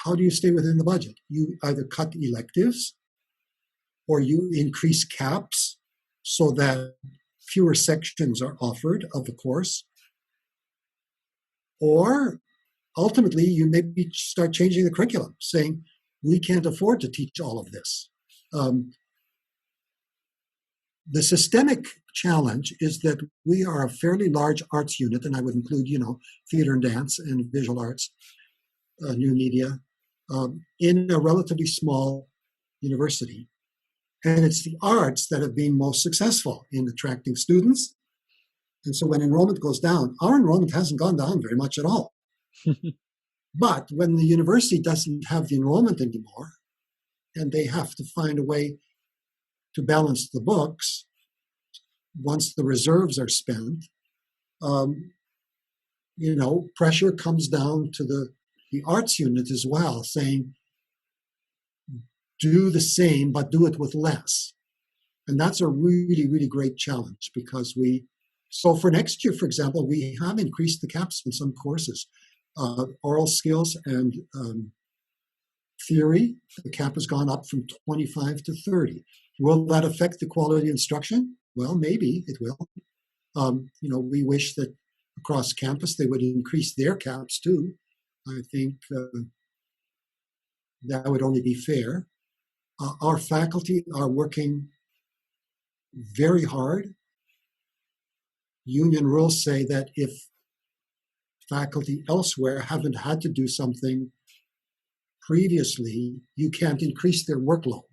How do you stay within the budget? You either cut electives or you increase caps so that fewer sections are offered of the course. Or ultimately, you maybe start changing the curriculum, saying, we can't afford to teach all of this. The systemic challenge is that we are a fairly large arts unit, and I would include, theater and dance and visual arts, new media, in a relatively small university. And it's the arts that have been most successful in attracting students. And so when enrollment goes down, our enrollment hasn't gone down very much at all. But when the university doesn't have the enrollment anymore, and they have to find a way to balance the books once the reserves are spent, pressure comes down to the arts unit as well, saying, do the same, but do it with less. And that's a really, really great challenge because so for next year, for example, we have increased the caps in some courses. Oral skills and theory, the cap has gone up from 25 to 30. Will that affect the quality of instruction? Well, maybe it will. We wish that across campus they would increase their caps too. I think that would only be fair. Our faculty are working very hard. Union rules say that if faculty elsewhere haven't had to do something previously, you can't increase their workload.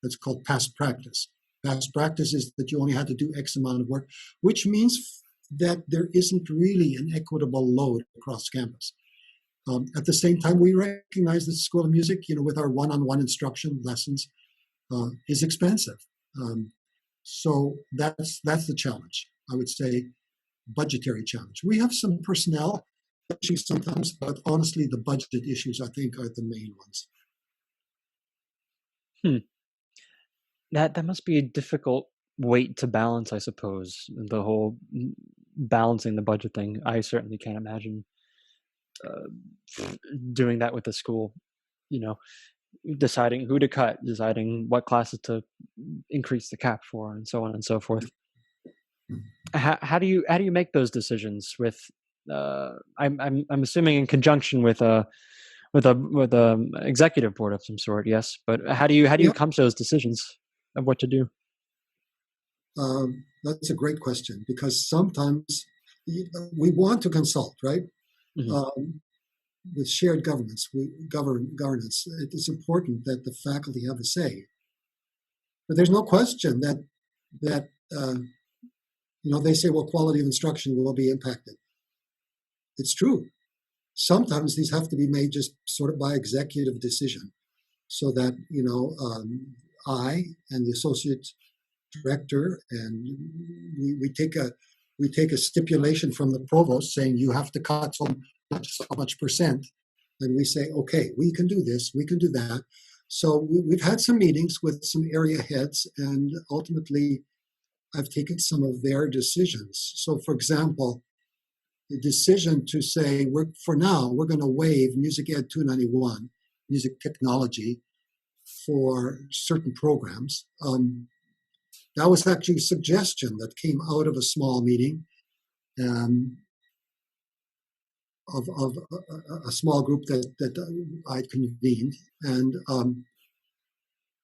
That's called past practice. Past practice is that you only had to do X amount of work, which means that there isn't really an equitable load across campus. At the same time, we recognize that the School of Music, with our one-on-one instruction lessons, is expensive. So that's the challenge. I would say budgetary challenge. We have some personnel issues sometimes, but honestly, the budget issues, I think, are the main ones. That must be a difficult weight to balance, I suppose. The whole balancing the budget thing. I certainly can't imagine doing that with the school. Deciding who to cut, deciding what classes to increase the cap for, and so on and so forth. How do you make those decisions? With I'm assuming in conjunction with a executive board of some sort, yes. But how do you come to those decisions of what to do? That's a great question because sometimes we want to consult, right? Mm-hmm. With shared governance, governance, it is important that the faculty have a say. But there's no question that they say, well, quality of instruction will be impacted. It's true. Sometimes these have to be made just sort of by executive decision, so that I and the associate director and we take a stipulation from the provost saying you have to cut so much percent, and we say, okay, we can do this, we can do that. So we've had some meetings with some area heads, and ultimately I've taken some of their decisions. So for example, the decision to say, we're going to waive Music Ed 291, music technology, for certain programs. That was actually a suggestion that came out of a small meeting of a small group that I convened. And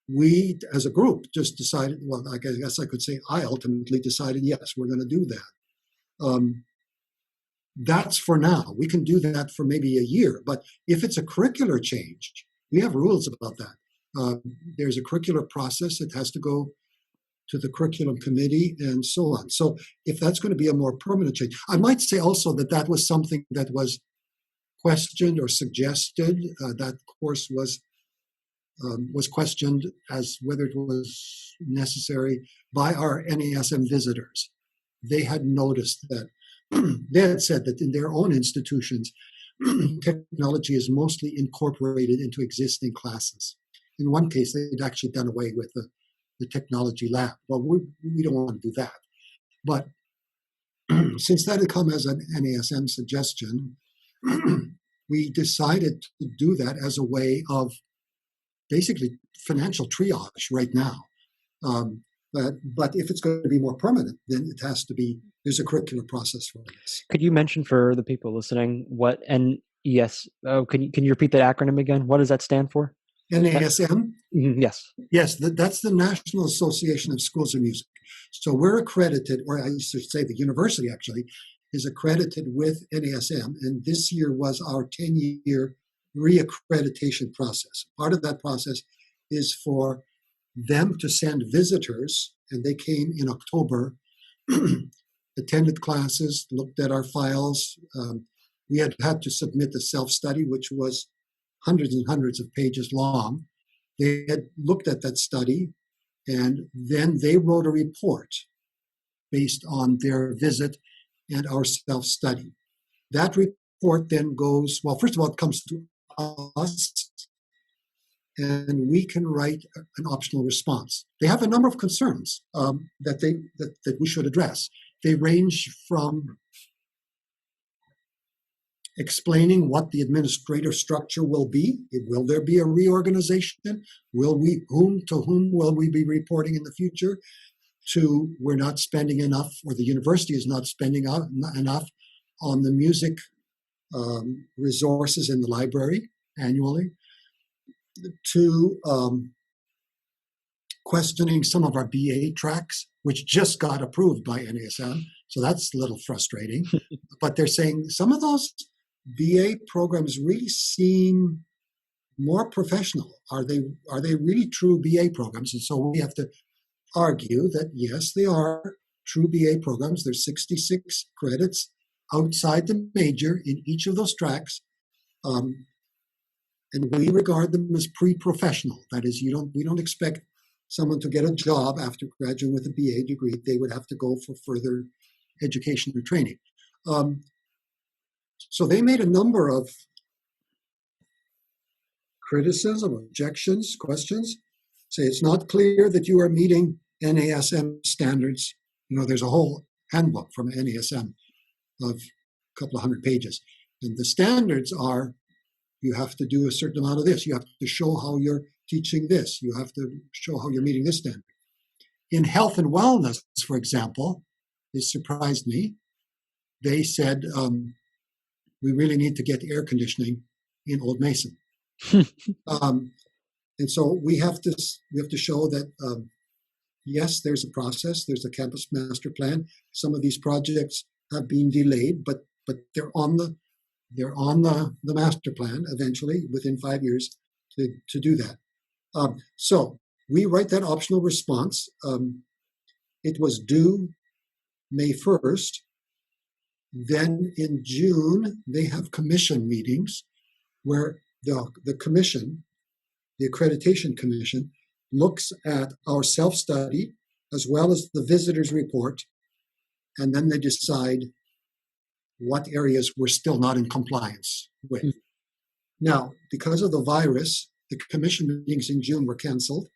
we, as a group, just decided, well, I guess I could say I ultimately decided, yes, we're going to do that. That's for now. We can do that for maybe a year. But if it's a curricular change, we have rules about that. There's a curricular process. It has to go to the curriculum committee and so on. So if that's going to be a more permanent change, I might say also that that was something that was questioned or suggested. That course was questioned as whether it was necessary by our NASM visitors. They had noticed that, they had said that in their own institutions, technology is mostly incorporated into existing classes. In one case, they'd actually done away with the technology lab. Well, we don't want to do that. But since that had come as an NASM suggestion, we decided to do that as a way of basically financial triage right now. But if it's going to be more permanent, then it has to be, there's a curricular process for this. Could you mention for the people listening what NES, can you repeat that acronym again? What does that stand for? NASM? Yes. Yes, that's the National Association of Schools of Music. So we're accredited, or I should say the university actually, is accredited with NASM, and this year was our 10-year reaccreditation process. Part of that process is for them to send visitors, and they came in October, attended classes, looked at our files. We had to submit a self-study, which was hundreds and hundreds of pages long. They had looked at that study, and then they wrote a report based on their visit and our self-study. That report then goes, well, first of all, it comes to us, and we can write an optional response. They have a number of concerns that we should address. They range from explaining what the administrative structure will be. Will there be a reorganization? To whom will we be reporting in the future? To we're not spending enough, or the university is not spending enough on the music resources in the library annually, to questioning some of our BA tracks, which just got approved by NASM. So that's a little frustrating. But they're saying some of those BA programs really seem more professional. Are they really true BA programs? And so we have to argue that yes, they are true BA programs. There's 66 credits outside the major in each of those tracks. And we regard them as pre-professional. That is, we don't expect someone to get a job after graduating with a BA degree. They would have to go for further education or training. So they made a number of criticism, objections, questions. Say it's not clear that you are meeting NASM standards. There's a whole handbook from NASM of a couple of hundred pages. And the standards are, you have to do a certain amount of this. You have to show how you're teaching this. You have to show how you're meeting this standard. In health and wellness, for example, it surprised me. They said, we really need to get air conditioning in Old Mason. And so we have to show that, yes, there's a process. There's a campus master plan. Some of these projects have been delayed, but they're on the master plan eventually within 5 years to do that. So we write that optional response. It was due May 1st. Then in June, they have commission meetings where the commission, the accreditation commission, looks at our self-study as well as the visitor's report, and then they decide what areas we're still not in compliance with. Mm-hmm. Now, because of the virus, the commission meetings in June were canceled.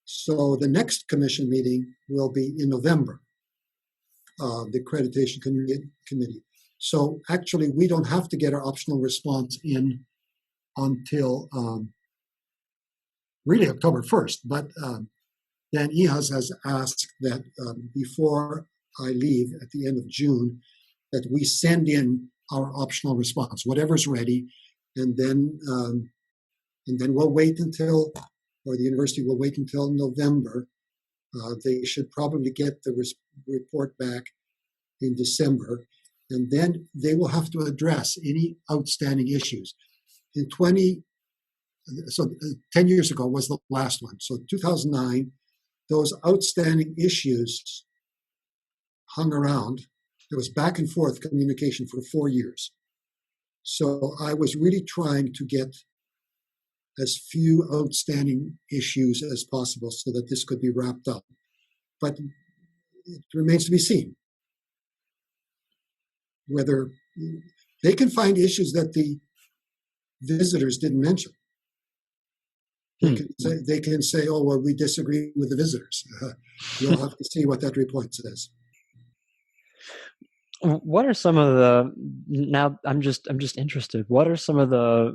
So the next commission meeting will be in November, the accreditation committee. So actually, we don't have to get our optional response in until really October 1st. But then EHAS has asked that before I leave at the end of June, that we send in our optional response, whatever's ready, and then we'll wait until, or the university will wait until November. They should probably get the report back in December, And then they will have to address any outstanding issues. In 10 years ago was the last one. So 2009, those outstanding issues hung around. There was back and forth communication for 4 years. So I was really trying to get as few outstanding issues as possible so that this could be wrapped up. But it remains to be seen whether they can find issues that the visitors didn't mention. They can say, oh, well, we disagree with the visitors. You'll have to see what that report says. What are some of the, now I'm just interested, what are some of the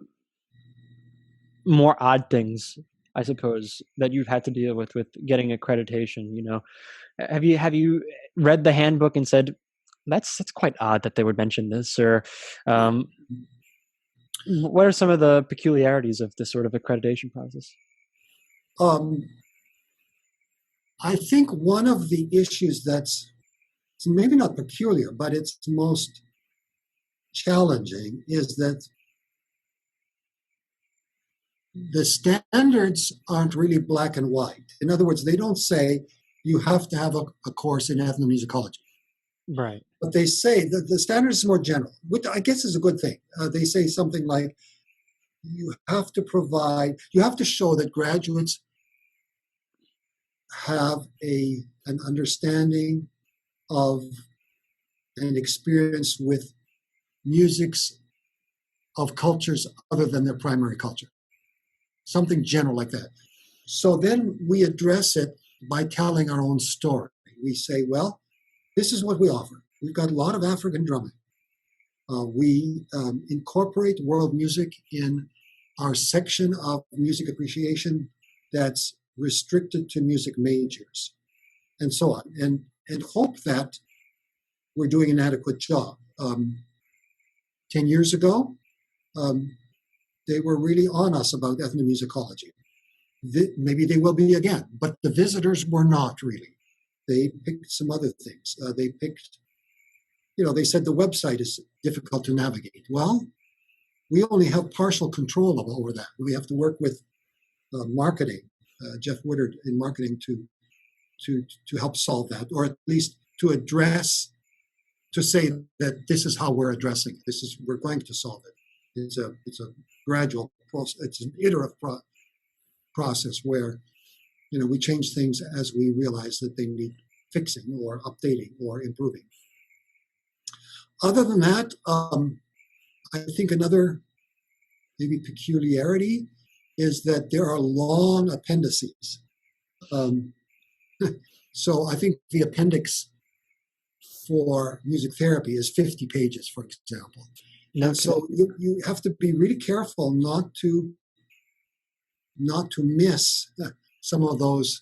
more odd things, I suppose, that you've had to deal with getting accreditation? You know, have you read the handbook and said, that's quite odd that they would mention this? Or what are some of the peculiarities of this sort of accreditation process? I think one of the issues that's maybe not peculiar, but it's most challenging is that the standards aren't really black and white. In other words, they don't say you have to have a course in ethnomusicology. Right. But they say that the standards is more general, which I guess is a good thing. They say something like you have to show that graduates have an understanding of and experience with musics of cultures other than their primary culture. Something general like that. So then we address it by telling our own story. We say, well, this is what we offer. We've got a lot of African drumming. We incorporate world music in our section of music appreciation that's restricted to music majors, and so on, and hope that we're doing an adequate job. 10 years ago, they were really on us about ethnomusicology. Maybe they will be again, but the visitors were not really. They picked some other things. They said the website is difficult to navigate. Well, we only have partial control over that. We have to work with marketing, Jeff Woodard in marketing to help solve that, or at least to say that this is how we're addressing it. We're going to solve it. It's a gradual process. It's an iterative process where, we change things as we realize that they need fixing or updating or improving. Other than that, I think another maybe peculiarity is that there are long appendices. So I think the appendix for music therapy is 50 pages, for example. And so you have to be really careful not to miss some of those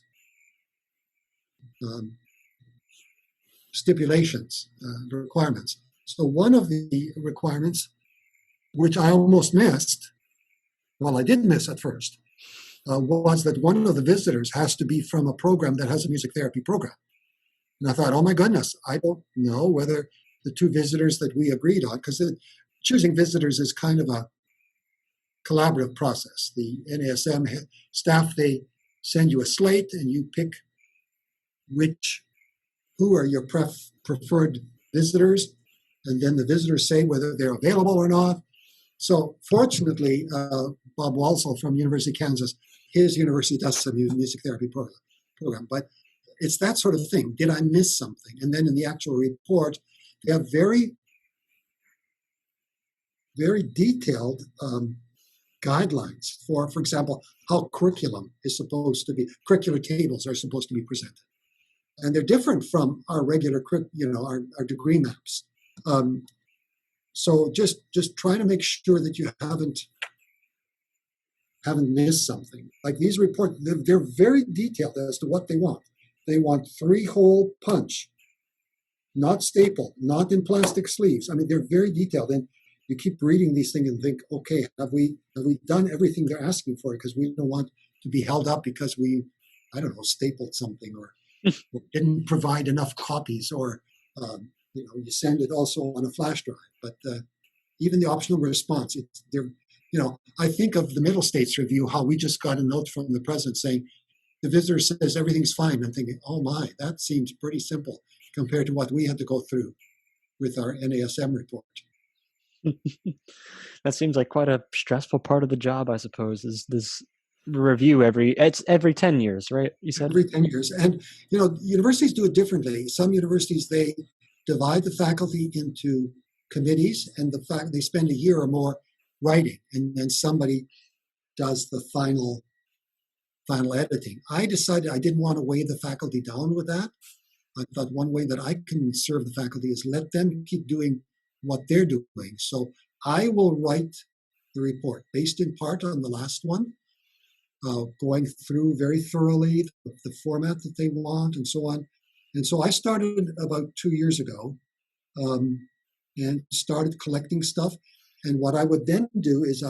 stipulations, requirements. So one of the requirements, which I almost missed, well, I did miss at first, was that one of the visitors has to be from a program that has a music therapy program. And I thought, oh my goodness, I don't know whether the two visitors that we agreed on, because choosing visitors is kind of a collaborative process. The NASM staff, they send you a slate and you pick who are your preferred visitors, and then the visitors say whether they're available or not. So fortunately, Bob Walsall from University of Kansas, his university does some music therapy program, but it's that sort of thing. Did I miss something? And then in the actual report, they have very, very detailed guidelines for example, how curriculum is supposed to be, curricular tables are supposed to be presented. And they're different from our regular, our degree maps. So just try to make sure that you haven't missed something. Like these reports, they're very detailed as to what they want. They want 3-hole punch, not staple, not in plastic sleeves. I mean, they're very detailed. And you keep reading these things and think, okay, have we done everything they're asking for? Because we don't want to be held up because we, stapled something or didn't provide enough copies or You send it also on a flash drive. But even the optional response, it's there. I think of the Middle States Review, how we just got a note from the president saying the visitor says everything's fine. I'm thinking, oh my, that seems pretty simple compared to what we had to go through with our NASM report. That seems like quite a stressful part of the job, I suppose, is this review every 10 years, right? You said? Every 10 years. And, universities do it differently. Some universities, they divide the faculty into committees, and they spend a year or more writing, and then somebody does the final editing. I decided I didn't want to weigh the faculty down with that. I thought one way that I can serve the faculty is let them keep doing what they're doing. So I will write the report based in part on the last one, going through very thoroughly the format that they want and so on. And so I started about 2 years ago, and started collecting stuff. And what I would then do is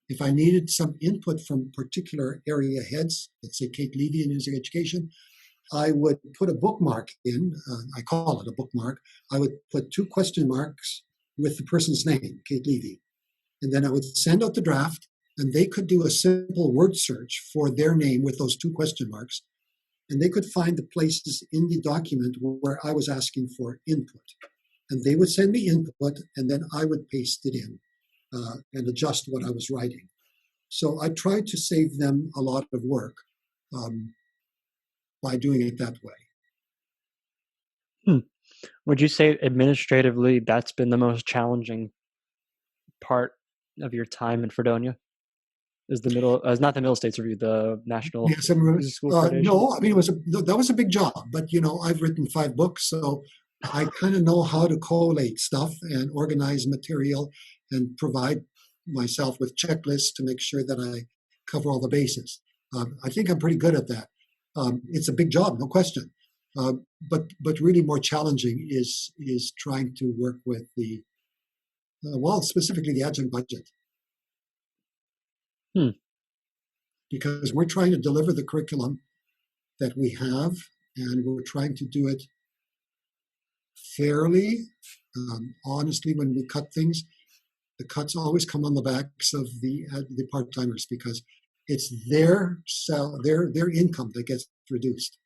if I needed some input from particular area heads, let's say Kate Levy in music education, I would put a bookmark in. I call it a bookmark. I would put 2 question marks with the person's name, Kate Levy. And then I would send out the draft, and they could do a simple word search for their name with those 2 question marks. And they could find the places in the document where I was asking for input. And they would send me input, and then I would paste it in and adjust what I was writing. So I tried to save them a lot of work by doing it that way. Would you say administratively that's been the most challenging part of your time in Fredonia? Is not the Middle States Review, the National Music School Federation? No, I mean that was a big job. But I've written 5 books, so I kind of know how to collate stuff and organize material and provide myself with checklists to make sure that I cover all the bases. I think I'm pretty good at that. It's a big job, no question. But really more challenging is trying to work with specifically the adjunct budget. Because we're trying to deliver the curriculum that we have, and we're trying to do it fairly. Honestly, when we cut things, the cuts always come on the backs of the part-timers, because it's their income that gets reduced.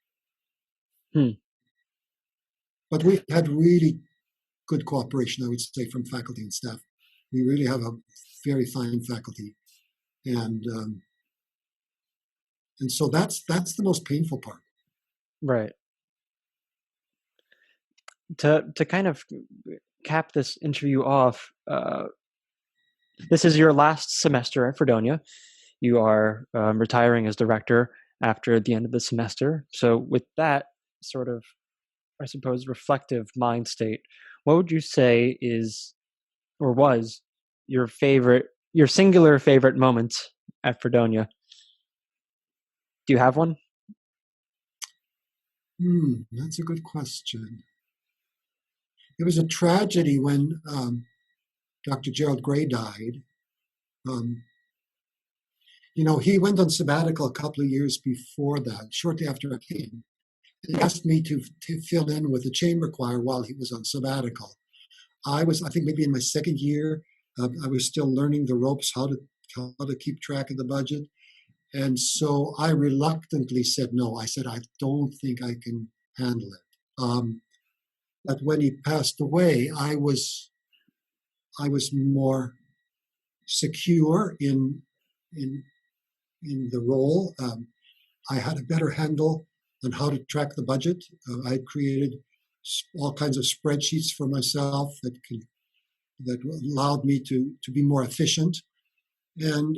But we've had really good cooperation, I would say, from faculty and staff. We really have a very fine faculty, and so that's the most painful part. Right. To kind of cap this interview off, this is your last semester at Fredonia. You are retiring as director after the end of the semester. So with that sort of, I suppose, reflective mind state, what would you say is or was your singular favorite moment at Fredonia? Do you have one? That's a good question. It was a tragedy when Dr. Gerald Gray died. He went on sabbatical a couple of years before that, shortly after I came. He asked me to fill in with the chamber choir while he was on sabbatical. I think maybe in my second year. I was still learning the ropes, how to keep track of the budget. And so I reluctantly said no. I said, I don't think I can handle it. But when he passed away, I was more secure in the role. I had a better handle on how to track the budget. I had created all kinds of spreadsheets for myself that allowed me to be more efficient. And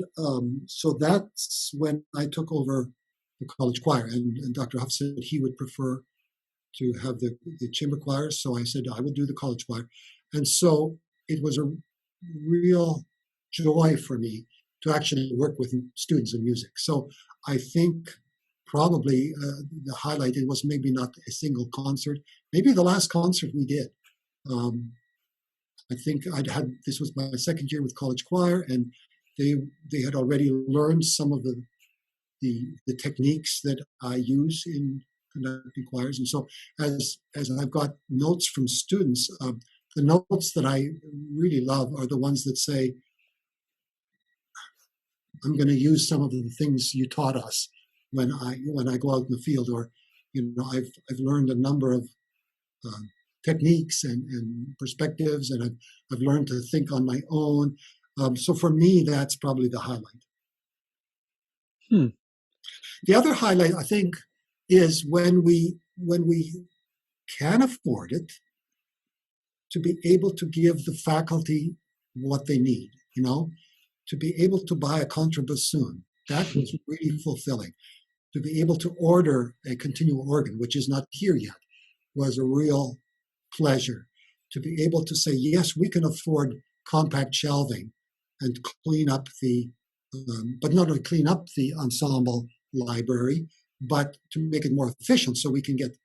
so that's when I took over the college choir. And Dr. Huff said he would prefer to have the chamber choir. So I said I would do the college choir. And so it was a real joy for me to actually work with students in music. So I think probably the highlight, it was maybe not a single concert, maybe the last concert we did. I think this was my second year with college choir, and they had already learned some of the techniques that I use in conducting choirs. And so as I've got notes from students, the notes that I really love are the ones that say, I'm going to use some of the things you taught us when I go out in the field, or I've learned a number of uh, techniques and perspectives, and I've learned to think on my own. So for me, that's probably the highlight. Hmm. The other highlight, I think, is when we can afford it, to be able to give the faculty what they need. To be able to buy a contrabassoon. That was really fulfilling. To be able to order a continual organ, which is not here yet, was a real pleasure. To be able to say, yes, we can afford compact shelving and clean up but not only clean up the ensemble library, but to make it more efficient so we can get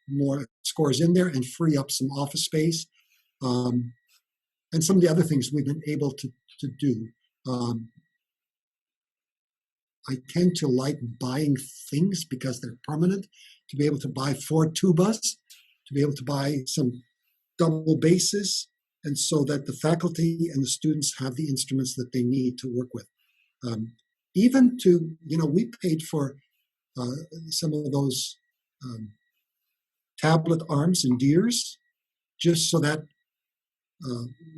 more scores in there and free up some office space. And some of the other things we've been able to do. I tend to like buying things because they're permanent. To be able to buy 4 tubas, to be able to buy some double basses, and so that the faculty and the students have the instruments that they need to work with. Even to, we paid for some of those tablet arms and gears, just so that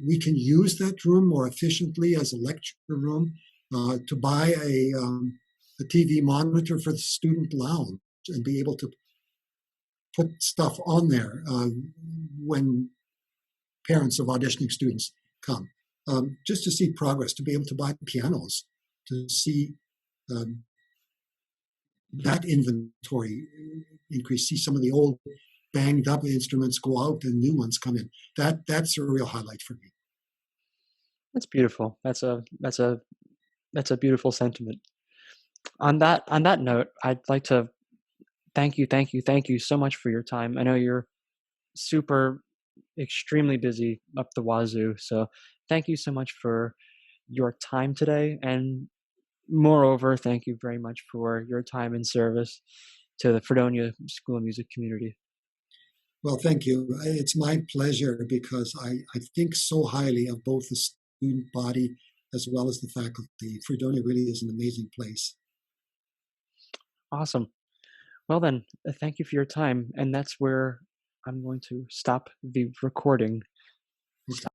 we can use that room more efficiently as a lecture room, to buy a TV monitor for the student lounge and be able to put stuff on there when parents of auditioning students come, just to see progress, to be able to buy pianos, to see that inventory increase, see some of the old banged up instruments go out and new ones come in. That's a real highlight for me. That's beautiful. That's a beautiful sentiment. On that note, I'd like to thank you so much for your time. I know you're super extremely busy up the wazoo, so thank you so much for your time today, and moreover, thank you very much for your time and service to the Fredonia School of Music community. Well, thank you. It's my pleasure because I think so highly of both the student body as well as the faculty. Fredonia really is an amazing place. Awesome. Well then, thank you for your time, and that's where I'm going to stop the recording. Okay.